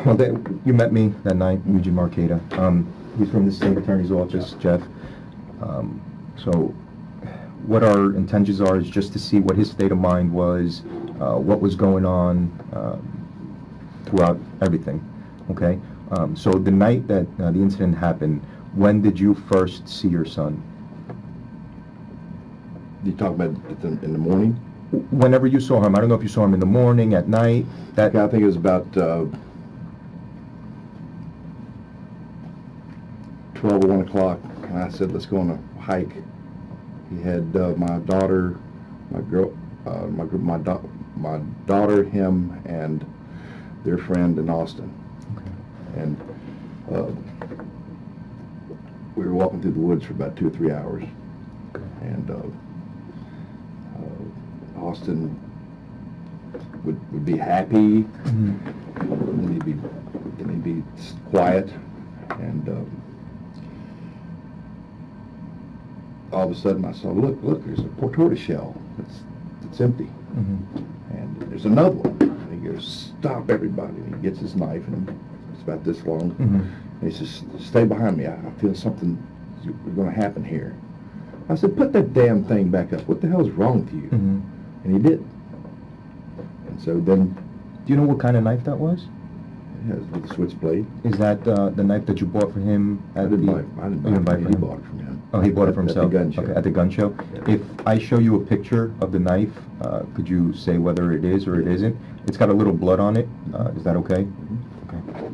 Well, you met me that night, Eugene Marqueta. He's from the state attorney's office, Jeff. So what our intentions are is just to see what his state of mind was, what was going on throughout everything, okay? So the night that the incident happened, when did you first see your son? You talk about it in the morning? Whenever you saw him, I don't know if you saw him in the morning, at night, that... I think it was about 12 or 1 o'clock, and I said, let's go on a hike. He had my daughter, my daughter, him, and their friend in Austin. Okay. And we were walking through the woods for about 2 or 3 hours. And Austin would be happy, Mhm. then he'd be quiet, and all of a sudden I saw, look, there's a tortoise shell. It's empty. Mhm. And there's another one. And he goes, stop everybody. And he gets his knife, and it's about this long. Mhm. And he says, stay behind me. I feel something is going to happen here. I said, put that damn thing back up. What the hell is wrong with you? Mhm. And he did. And so then, Do you know what kind of knife that was? yeah, with the switchblade. Is that the knife that you bought for him I at didn't the... buy it. Oh, you didn't buy it for He him? bought it from him. Oh, he bought it for At himself? the gun show. Okay, at the gun show? Yeah. If I show you a picture of the knife, could you say whether it is or it isn't? It's got a little blood on it. Is that okay? Mhm. Okay.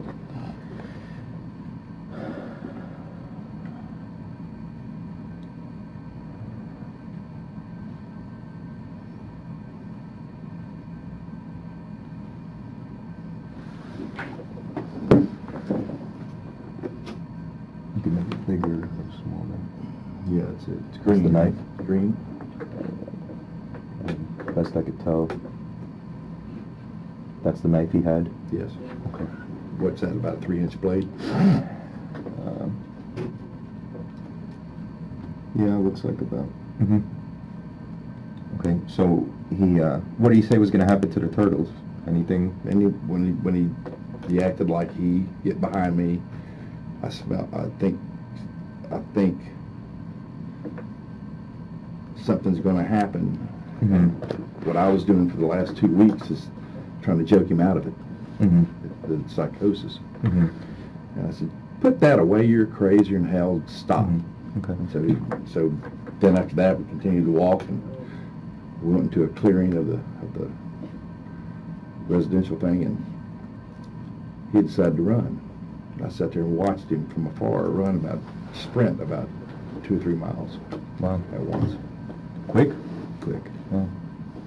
You can make it bigger or smaller. Yeah, it's What's green. the knife? Green. And best I could tell, that's the knife he had? Yes. Okay. What's that, about a 3-inch blade? Yeah, looks like about. Mm-hmm. Okay, so he, what did he say was gonna happen to the turtles? Anything? And when he acted like he get behind me, I think something's going to happen. Mhm. And what I was doing for the last 2 weeks is trying to joke him out of it, Mm-hmm. the psychosis. Mm-hmm. And I said, put that away, you're crazier than hell, stop. Mhm. Okay. And so then after that, we continued to walk, and we went into a clearing of the residential thing, and he decided to run. I sat there and watched him from afar sprint about 2 or 3 miles Wow. at once. Quick? Quick. Wow.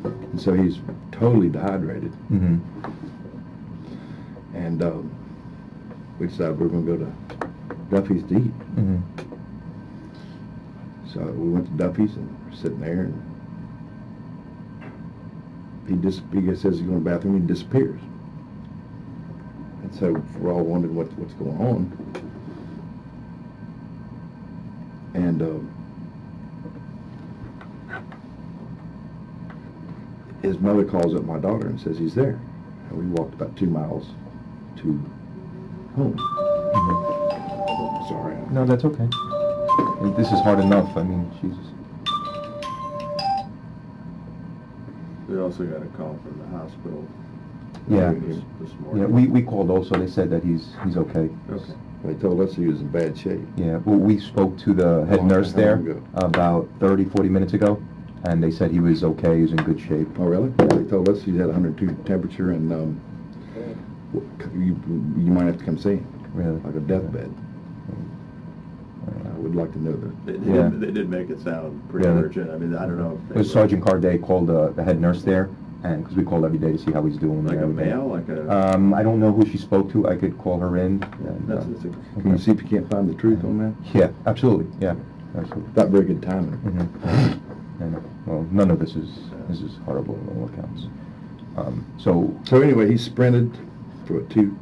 And so he's totally dehydrated. Mm-hmm. And we decided we were going to go to Duffy's to eat. Mm-hmm. So we went to Duffy's and we're sitting there, and he says he's going to the bathroom, he disappears. And so we're all wondering what's going on. And his mother calls up my daughter and says he's there. And we walked about 2 miles to home. Sorry. No, that's okay. This is hard enough. I mean, Jesus. We also got a call from the hospital. Yeah. This morning. Yeah, we called also. They said that he's okay. Okay. They told us he was in bad shape. Yeah, well, we spoke to the head nurse How there long ago? about 30, 40 minutes ago, and they said he was okay, he was in good shape. Oh, really? They told us he had 102 temperature, and you might have to come see him, Really? like a deathbed. I would like to know that. Yeah. They did make it sound pretty Yeah. urgent. I mean, I don't know if they Because were- Sergeant Carday called the head nurse there, and because we call every day to see how he's doing. like and a everything. male, like a. I don't know who she spoke to. I could call her in. And, That's Can you see if you can't find the truth on that? yeah, absolutely. Yeah, absolutely. Not very good timing. Mm-hmm. I know. Well, none of this is horrible in all accounts. So. So anyway, he sprinted for 2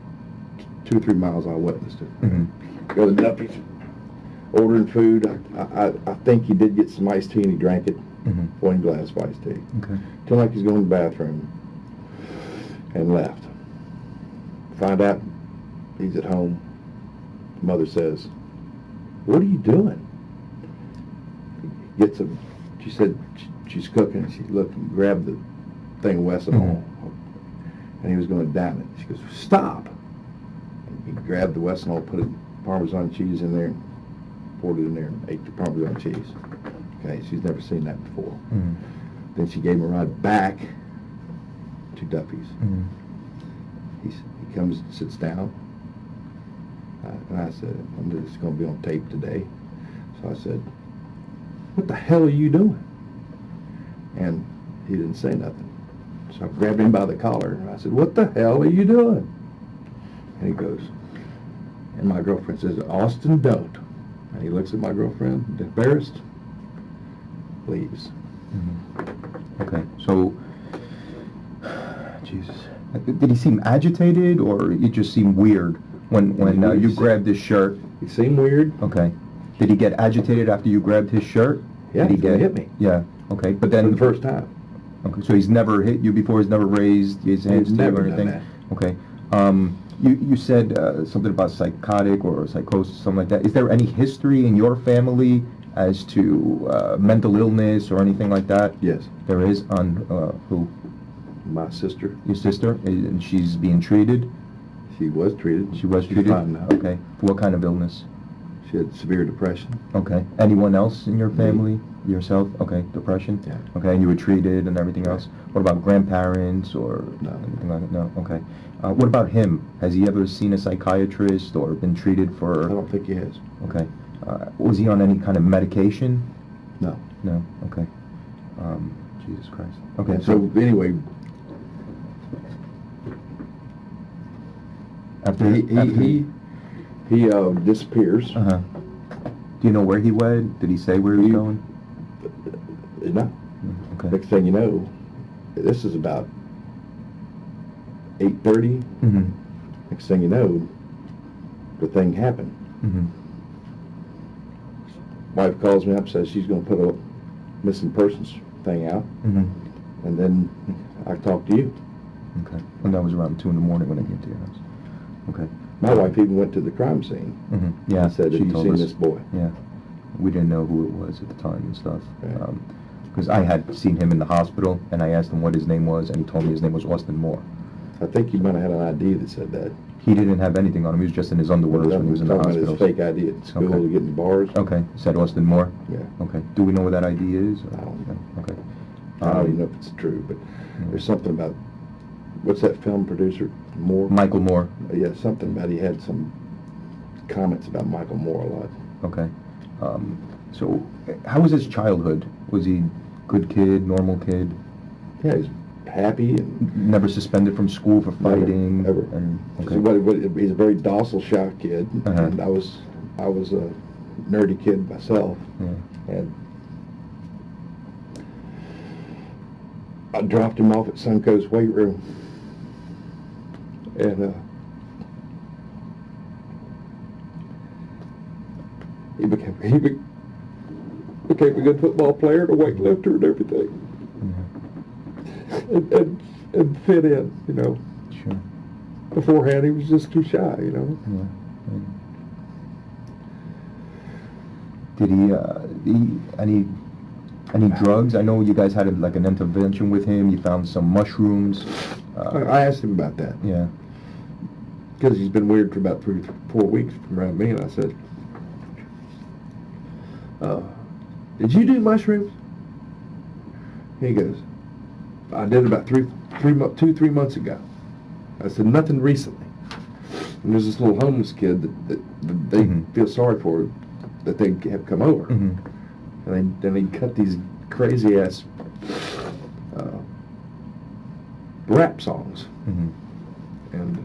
or 3 miles. I witnessed it. Mhm. Go to Duffy's, ordering food. I think he did get some iced tea and he drank it. Mhm. 1 glass of iced tea. Okay. Till like he's going to the bathroom and left. Find out he's at home. Mother says, "What are you doing?" Gets a. She said she's cooking. She looked and grabbed the thing of Wesson and he was going to down it. She goes, "Stop!" And he grabbed the Wesson, put Parmesan cheese in there, poured it in there, and ate the Parmesan cheese. Okay, she's never seen that before. Mhm. Then she gave him a ride back to Duffy's. Mhm. He comes and sits down. And I said, "It's going to be on tape today." So I said, "What the hell are you doing?" And he didn't say nothing. So I grabbed him by the collar and I said, "What the hell are you doing?" And he goes, and my girlfriend says, "Austin, don't." And he looks at my girlfriend, embarrassed, leaves. Mhm. Okay, so, Jesus, did he seem agitated, or it just seemed weird when you grabbed his shirt? He seemed weird. Okay, did he get agitated after you grabbed his shirt? Yeah, did he he's gonna hit me. Yeah. Okay, but For then the first time. Okay, so he's never hit you before. He's never raised his hands to you never or done anything. that. Okay. You said something about psychotic or psychosis, something like that. Is there any history in your family as to mental illness or anything like that? Yes. There is. On who? My sister, Your sister, and she's being treated. she was treated. She was She's treated. fine now. Okay. For what kind of illness? She had severe depression. Okay. Anyone else in your Me. family? Yourself? Okay. Depression? Yeah. Okay. And you were treated and everything else? What about grandparents or No. anything like that? No? Okay. What about him? Has he ever seen a psychiatrist or been treated I for... don't think he has. Okay. Was he on any kind of medication? No. No? Okay. Jesus Christ. Okay. And so anyway, after he disappears. Uh-huh. Do you know where he went? Did he say where he was going? No. Okay. Next thing you know, this is about 8:30. Mm-hmm. Next thing you know, the thing happened. Mm-hmm. Wife calls me up, says she's going to put a missing persons thing out, Mm-hmm. and then I talk to you. Okay. And that was around 2 in the morning when I came to your house. Okay. My wife even went to the crime scene. Mm-hmm. Yeah. And said, she "Have you told seen us. this boy?" Yeah. We didn't know who it was at the time and stuff. Okay. Because I had seen him in the hospital, and I asked him what his name was, and he told me his name was Austin Moore. I think you might have had an ID that said that. He didn't have anything on him. He was just in his underwear when he was in the Talking about hospital. his fake ID at school Okay. to get in bars. Okay. Said Austin Moore? Yeah. Okay. Do we know what that ID is? I don't know. Okay. I don't even know if it's true, but there's something about what's that film producer, Moore? Michael Moore. Yeah, something about he had some comments about Michael Moore a lot. Okay. So, how was his childhood? Was he good kid, normal kid? Yeah, he's happy and Never suspended from school for fighting? Ever. And, okay. He's a very docile, shy kid, Uh-huh. and I was a nerdy kid myself, Yeah. and I dropped him off at Suncoast weight room, and he became a good football player, and a weightlifter, and everything, Yeah. and fit in, you know. Sure. Beforehand, he was just too shy, you know. Yeah. Did he any drugs? I know you guys had like an intervention with him. You found some mushrooms. I asked him about that. Yeah. Because he's been weird for about 3-4 weeks from around me, and I said, did you do mushrooms? He goes, I did about 2-3 months ago. I said, nothing recently. And there's this little homeless kid that they Mhm. feel sorry for, that they have come over. Mm-hmm. And then they cut these crazy ass rap songs. Mm-hmm. And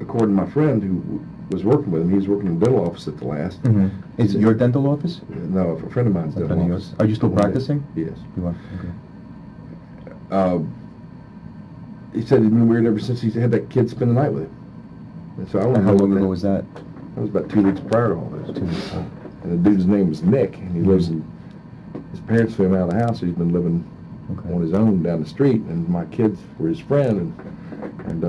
according to my friend who was working with him, he was working in the dental office at the last. Mm-hmm. Is it your dental office? No, a friend of mine's A friend dental of office. yours? Are you still practicing? Yes. You are? Okay. He said he'd been weird ever since he had that kid spend the night with him. And so I want to How know long when ago was that? That was about 2 weeks prior to all this. 2 weeks. And the dude's name was Nick, and he lives in, his parents threw him out of the house, so he's been living Okay. on his own down the street, and my kids were his friend, and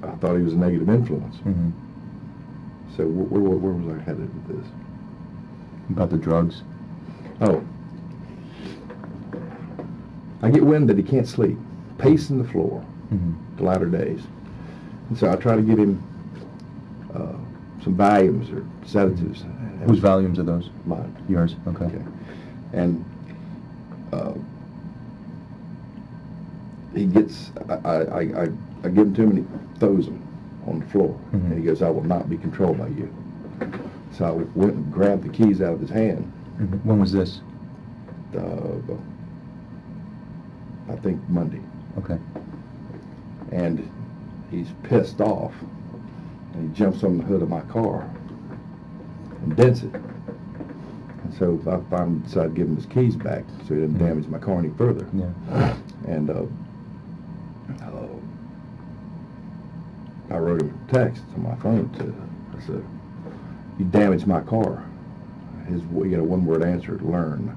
I thought he was a negative influence. Mm-hmm. So where was I headed with this? About the drugs? Oh. I get wind that he can't sleep, pacing the floor Mm-hmm. the latter days. And so I try to get him some Valiums or sedatives. Whose volumes are those? Mine. Yours? Okay. Okay. And he gets, I give him to him and he throws them on the floor. Mhm. And he goes, I will not be controlled by you. So I went and grabbed the keys out of his hand. Mm-hmm. When was this? I think Monday. Okay. And he's pissed off. And he jumps on the hood of my car and dents it. And so I finally decided to give him his keys back so he didn't damage my car any further. Yeah. And I wrote him a text on my phone. I said, you damaged my car. We got a one-word answer, learn.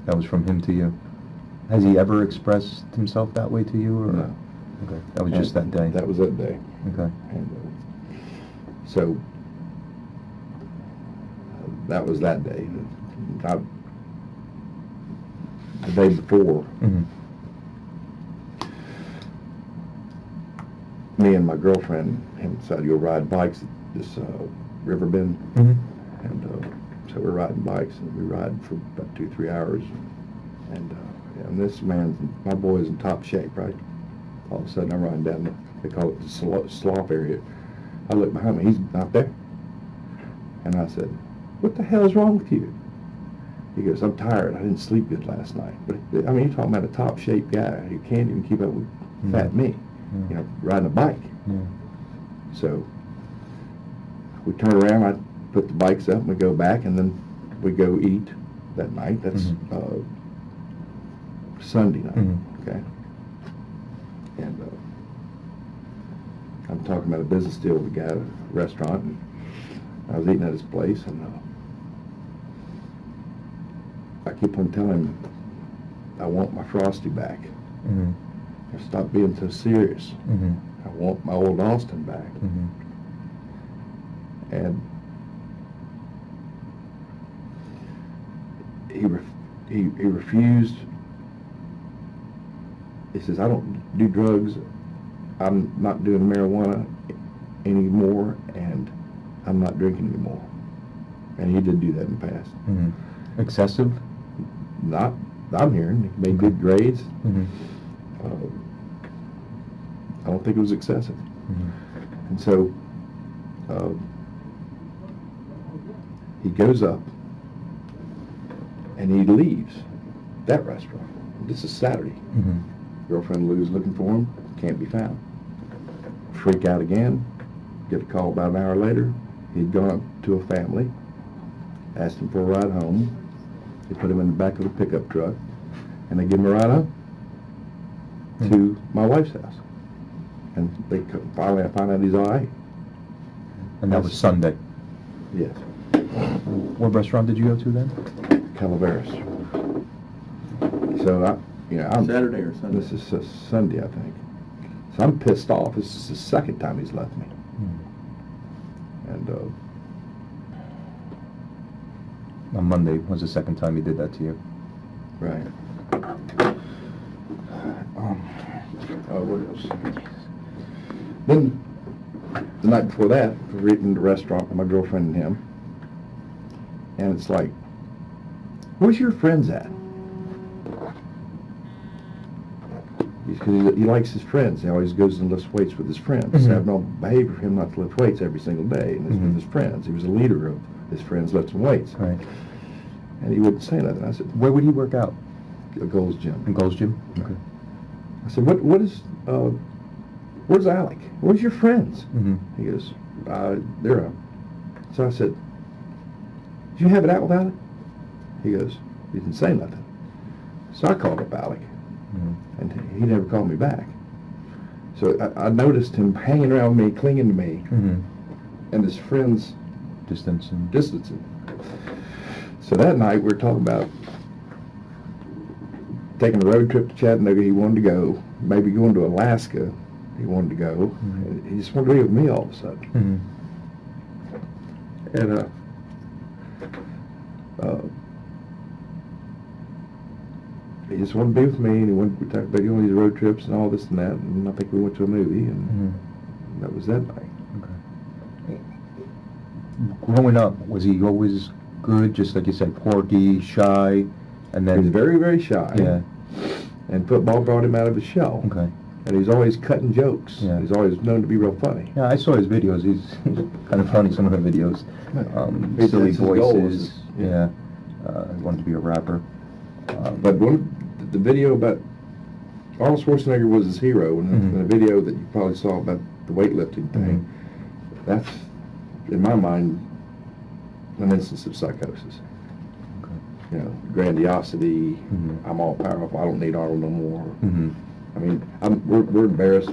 That was from him to you. Has he ever expressed himself that way to you? Or? No. Okay. That was just that day. That was that day. Okay. And so that was that day. The day before, Mm-hmm. me and my girlfriend decided to go ride bikes at this river bend. Mm-hmm. And so we're riding bikes, and we ride for about 2-3 hours. And this my boy's in top shape, right? All of a sudden, I'm riding down they call it the slough area. I look behind me, he's not there. And I said, what the hell is wrong with you? He goes, I'm tired. I didn't sleep good last night. But, I mean, you're talking about a top shape guy who can't even keep up with fat me, you know, riding a bike. Yeah. So we turn around, I put the bikes up, and we go back, and then we go eat that night. That's Sunday night, Mhm. okay? And I'm talking about a business deal with a guy at a restaurant, and I was eating at his place, and I keep on telling him, I want my Frosty back. Mm-hmm. Stop being so serious. Mm-hmm. I want my old Austin back. Mm-hmm. And he refused. He says, I don't do drugs. I'm not doing marijuana anymore, and I'm not drinking anymore. And he did do that in the past. Mm-hmm. Excessive? Not I'm hearing. He made good grades. Mhm. I don't think it was excessive. Mhm. And so he goes up and he leaves that restaurant. This is Saturday. Mhm. Girlfriend Lou's looking for him, can't be found. Freak out again, get a call about an hour later. He'd gone up to a family, asked him for a ride home. They put him in the back of a pickup truck, and they give him a ride home to my wife's house. And finally I find out he's all right. And that was Sunday. Yes, What restaurant did you go to then? Calaveras. So I'm Saturday or Sunday? This is Sunday, I think. So I'm pissed off. This is the second time he's left me. And On Monday was the second time he did that to you. right. What else? Then the night before that, we're eating at the restaurant with my girlfriend and him, and it's like, "Where's your friends at?" Because he likes his friends. He always goes and lifts weights with his friends. It's Mhm. abnormal behavior for him not to lift weights every single day, and it's Mhm. with his friends. He was a leader of his friends lifting weights, Right. and he wouldn't say nothing. I said, Where would he work out? "Gold's Gym." In Gold's Gym? Okay. I said, "What is? Where's Alec? Where's your friends?" Mhm. He goes, "They're up." So I said, "Did you have it out with Alec?" He goes, he didn't say nothing. So I called up Alec, Mhm. and he never called me back. So I noticed him hanging around me, clinging to me, Mhm. and his friends Distance and... distancing. So that night we were talking about taking a road trip to Chattanooga. He wanted to go, maybe going to Alaska. He wanted to go. Mhm. He just wanted to be with me all of a sudden. Mhm. And he just wanted to be with me, and we talked about going on these road trips and all this and that, and I think we went to a movie, and Mhm. that was that night. Okay. Growing up, was he always good, just like you said, quirky, shy, and He was then... very, very shy. Yeah. And football brought him out of his shell. Okay. And he's always cutting jokes. Yeah. He's always known to be real funny. Yeah, I saw his videos. He's kind of funny, some of the videos. That's Silly his goal, voices. yeah. Yeah. He wanted to be a rapper. But the video about Arnold Schwarzenegger was his hero, and Mhm. the video that you probably saw about the weightlifting thing, that's, in my mind, an instance of psychosis. Okay. You know, grandiosity, Mhm. I'm all powerful, I don't need Arnold no more. Mhm. I mean, we're embarrassed.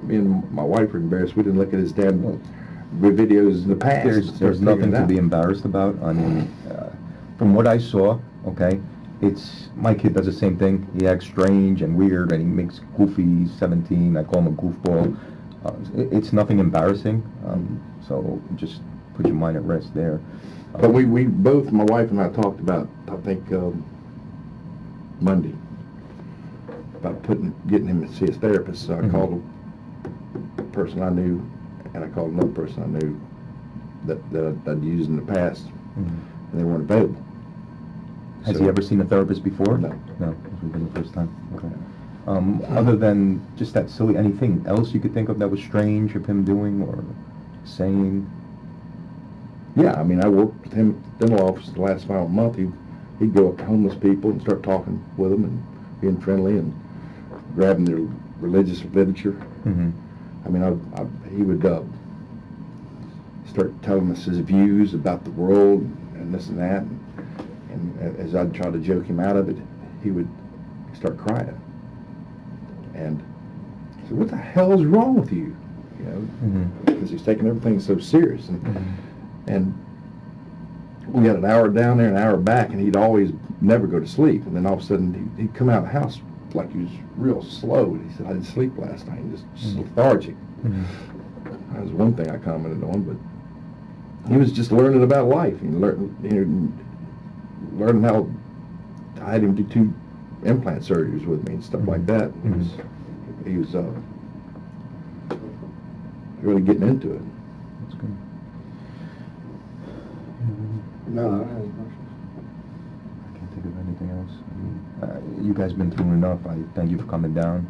Me and my wife are embarrassed. We didn't look at his damn videos in the past. and There's start nothing figuring it to out. be embarrassed about. I mean, from what I saw, okay, it's my kid does the same thing. He acts strange and weird, and he makes goofy 17. I call him a goofball. It's nothing embarrassing. So just put your mind at rest there. But we both, my wife and I, talked about, I think, Monday, about getting him to see his therapist. So I Mhm. called a person I knew, and I called another person I knew that I'd used in the past, Mhm. and they weren't available. Has So- he ever seen a therapist before? No. No, this would be the first time. Okay. Other than just that silly, anything else you could think of that was strange of him doing or saying? Yeah, I mean, I worked with him at the dental office the last final month. He'd go up to homeless people and start talking with them and being friendly and grabbing their religious literature. Mm-hmm. I mean, he would start telling us his views about the world and this and that. And as I'd try to joke him out of it, he would start crying. And I said, "What the hell is wrong with you?" You know, Mm-hmm. because he's taking everything so serious. Mm-hmm. And we had an hour down there, an hour back, and he'd always never go to sleep. And then all of a sudden, he'd come out of the house like he was real slow. And he said, "I didn't sleep last night," just lethargic. Mm-hmm. That was one thing I commented on, but he was just learning about life and learning how I had him do 2 implant surgeries with me and stuff like that. He was really getting into it. That's good. No, I don't have any questions. I can't think of any. Anything else? You guys been through enough. I thank you for coming down.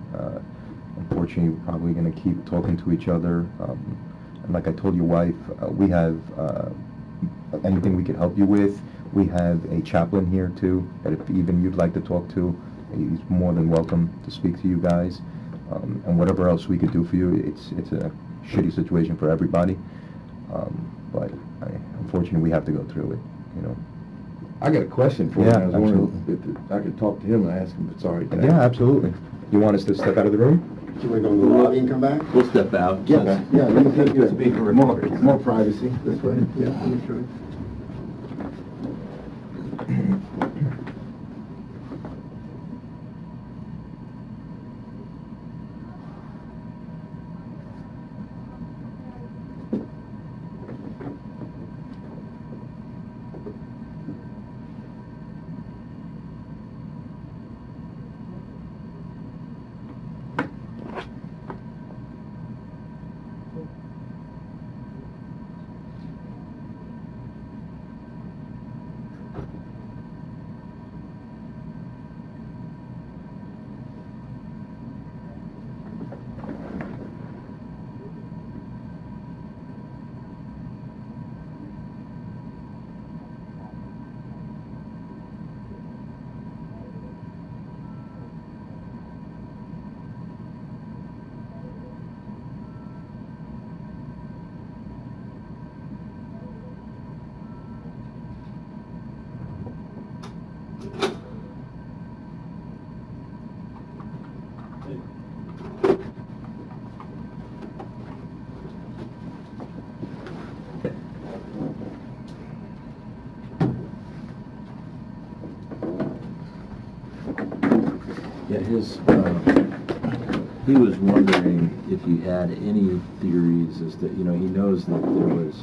Unfortunately, we're probably going to keep talking to each other. And like I told your wife, we have anything we could help you with. We have a chaplain here too, that if even you'd like to talk to, he's more than welcome to speak to you guys. And whatever else we could do for you, it's a shitty situation for everybody. But unfortunately, we have to go through it, you know. I got a question for you. Yeah, I was wondering if I could talk to him and ask him if it's all right. to Yeah, ask. absolutely. You want us to step out of the room? Can we go in the lobby and come back? We'll step out. Yeah, yeah, let me take you. Speak for More privacy this way. Yeah, let me show you. Yeah, he was wondering if you had any theories as to, he knows that there was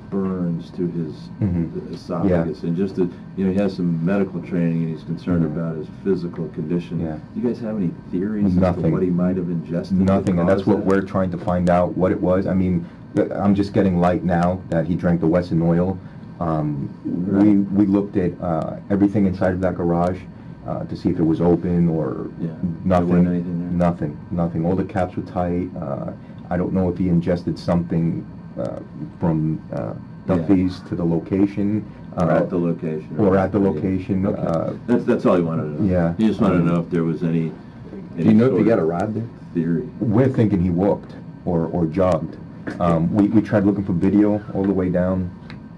burns to his Mhm. esophagus, and just that, he has some medical training and he's concerned Mhm. about his physical condition. Yeah. You guys have any theories as to Nothing. what he might have ingested? that Nothing, and that's caused what that? we're trying to find out, what it was. I mean, I'm just getting light now that he drank the Wesson oil. We looked at everything inside of that garage to see if it was open or Yeah. nothing. There wasn't anything there? Nothing. All the caps were tight. I don't know if he ingested something from Duffy's to the location. Or at the location. Or at the Yeah. location. Okay. That's all he wanted to know. Yeah. He just wanted to know if there was any. Do you know if he sort got a of ride there? Theory. We're thinking he walked or jogged. We tried looking for video all the way down,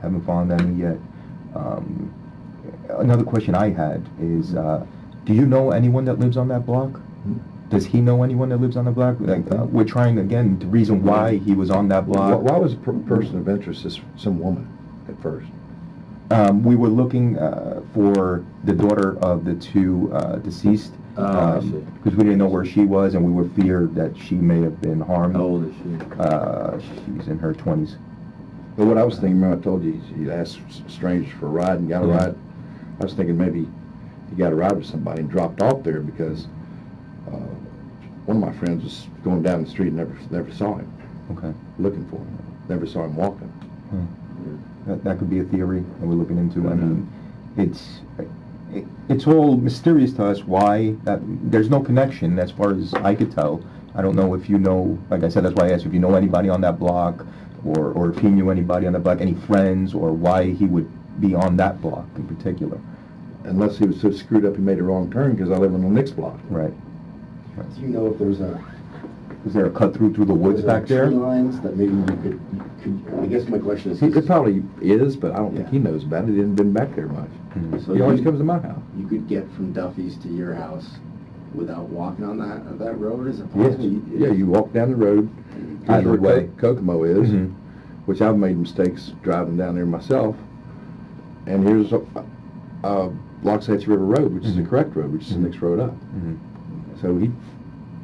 haven't found any yet. Another question I had is, do you know anyone that lives on that block? Does he know anyone that lives on the block? Like, we're trying again, the reason why he was on that block. Why was a person of interest some woman at first? We were looking for the daughter of the two deceased. Oh, I see. Because we didn't know where she was, and we were feared that she may have been harmed. How old is she? She's in her 20s. But what I was thinking, remember I told you, you asked strangers for a ride and got a Yeah. ride? I was thinking maybe he got a ride with somebody and dropped off there because one of my friends was going down the street and never saw him, Okay. looking for him. Never saw him walking. That could be a theory that we're looking into. I mean, it's all mysterious to us why that there's no connection as far as I could tell. I don't know if you know, like I said, that's why I asked if you know anybody on that block or if he knew anybody on that block, any friends, or why he would be on that block in particular. Unless he was so screwed up he made a wrong turn because I live on the next block. Right. Do you know if there's Is there a cut through the woods back there? tree lines that maybe you could, I guess my question is, It probably is, but I don't think Yeah. he knows about it. He hasn't been back there much. Mhm. So He always you- comes to my house. you could get from Duffy's to your house without walking on that road? Is it Yes. possible? Yeah, you walk down the road. Either Here's where way. Kokomo is, Mhm. which I've made mistakes driving down there myself. And here's Loxahatchee River Road, which is the Mhm. correct road, which is the Mhm. next road up. Mhm. So he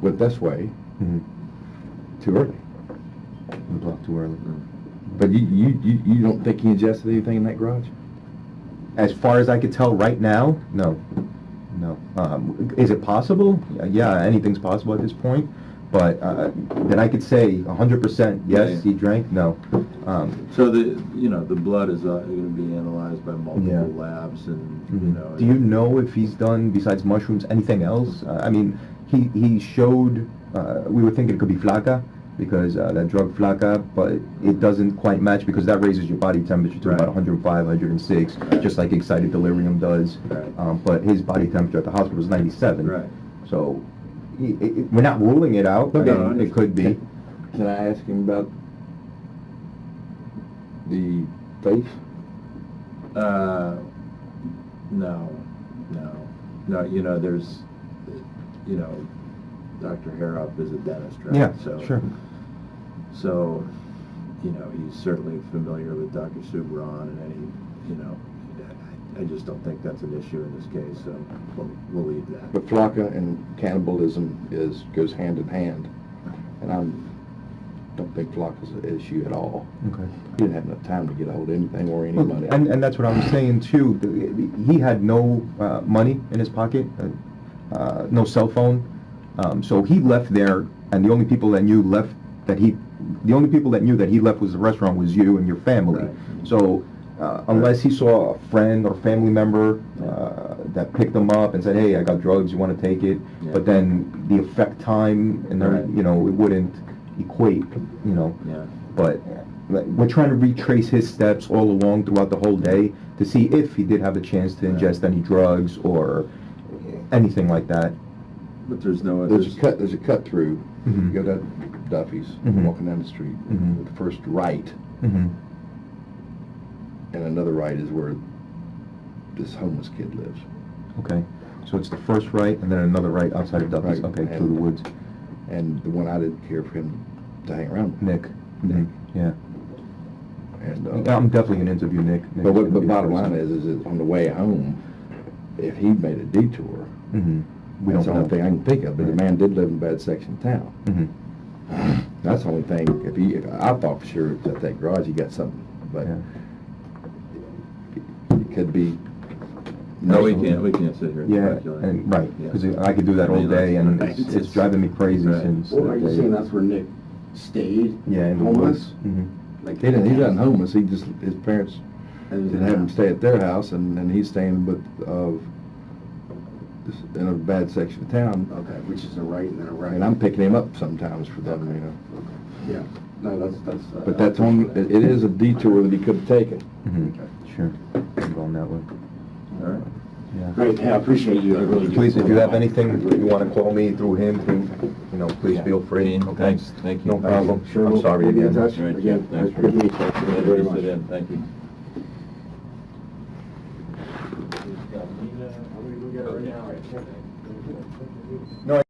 went this way Mhm. too early. We blocked too early. But you don't think he ingested anything in that garage? As far as I could tell right now, no. Is it possible? Yeah, anything's possible at this point. but that I could say 100%, yes, Yeah. he drank, no. So the blood is going to be analyzed by multiple Yeah. labs, and Mhm. Do you know if he's done, besides mushrooms, anything else? I mean, he showed, we were thinking it could be flaca, because that drug flaca, but it doesn't quite match because that raises your body temperature to Right. about 105, 106, Right. just like excited delirium does. Right. But his body temperature at the hospital was 97. Right. So we're not ruling it out. I No, mean, it could be. Can I ask him about the face? No. There's, Dr. Harrouff is a dentist, right? Yeah, So, sure. So, he's certainly familiar with Dr. Subran, and I just don't think that's an issue in this case, so we'll leave that. But flaca and cannibalism goes hand in hand, and I don't think flaca's an issue at all. Okay. He didn't have enough time to get a hold of anything or any money. And that's what I was saying too. He had no money in his pocket, no cell phone. So he left there, and the only people that knew that he left was the restaurant was you and your family. Right. So unless he saw a friend or family member that picked him up and said, "Hey, I got drugs. You want to take it?" Yeah. But then the effect time and Right. it wouldn't equate. Yeah. But we're trying to retrace his steps all along throughout the whole day to see if he did have a chance to ingest any drugs or anything like that. But there's no There's a cut through. Mhm. You go to Duffy's, Mhm. walking down the street. Mhm. The first right, Mm-hmm. and another right is where this homeless kid lives. Okay. So it's the first right and then another right outside of Duffy's. Right. Okay, through the woods. And the one I didn't care for him to hang around with. Nick. Nick. Mhm. Yeah. And, I'm definitely going to interview Nick. Nick's but gonna be the bottom person. line is that on the way home, if he made a detour, Mhm. We that's the don't only thing I know. can think of. But the Right. man did live in a bad section of town. Mhm. That's the only thing. If I thought for sure at that garage he got something, but Yeah. it could be. No, we can't sit here and Yeah, speculate. and right, Yeah. because I could do that all day, and Right. it's driving me crazy Right. since. Well, are you the saying day. that's where Nick stayed? Yeah, in the Homeless? woods. Mhm. Like, He's not homeless. He just his parents And didn't have him stay at their house, and he's staying with in a bad section of town. Okay, which is a right and then a right. And I'm picking him up sometimes for them, you know. Yeah, no, that's. But that's on. It is a detour that he could have taken. Mhm. Sure. I'm going that way. All right. Yeah. Great, yeah, I appreciate you, I really do. Please, if you have anything you want to call me through him, please feel free. Dean, Okay? thanks. Thank you. No problem. Sure, I'm we'll sorry be in again. touch. All right, Again, thanks, good to meet you. Rick. Thank you very much. Sit in. Thank you. I'm gonna go get it right now. No,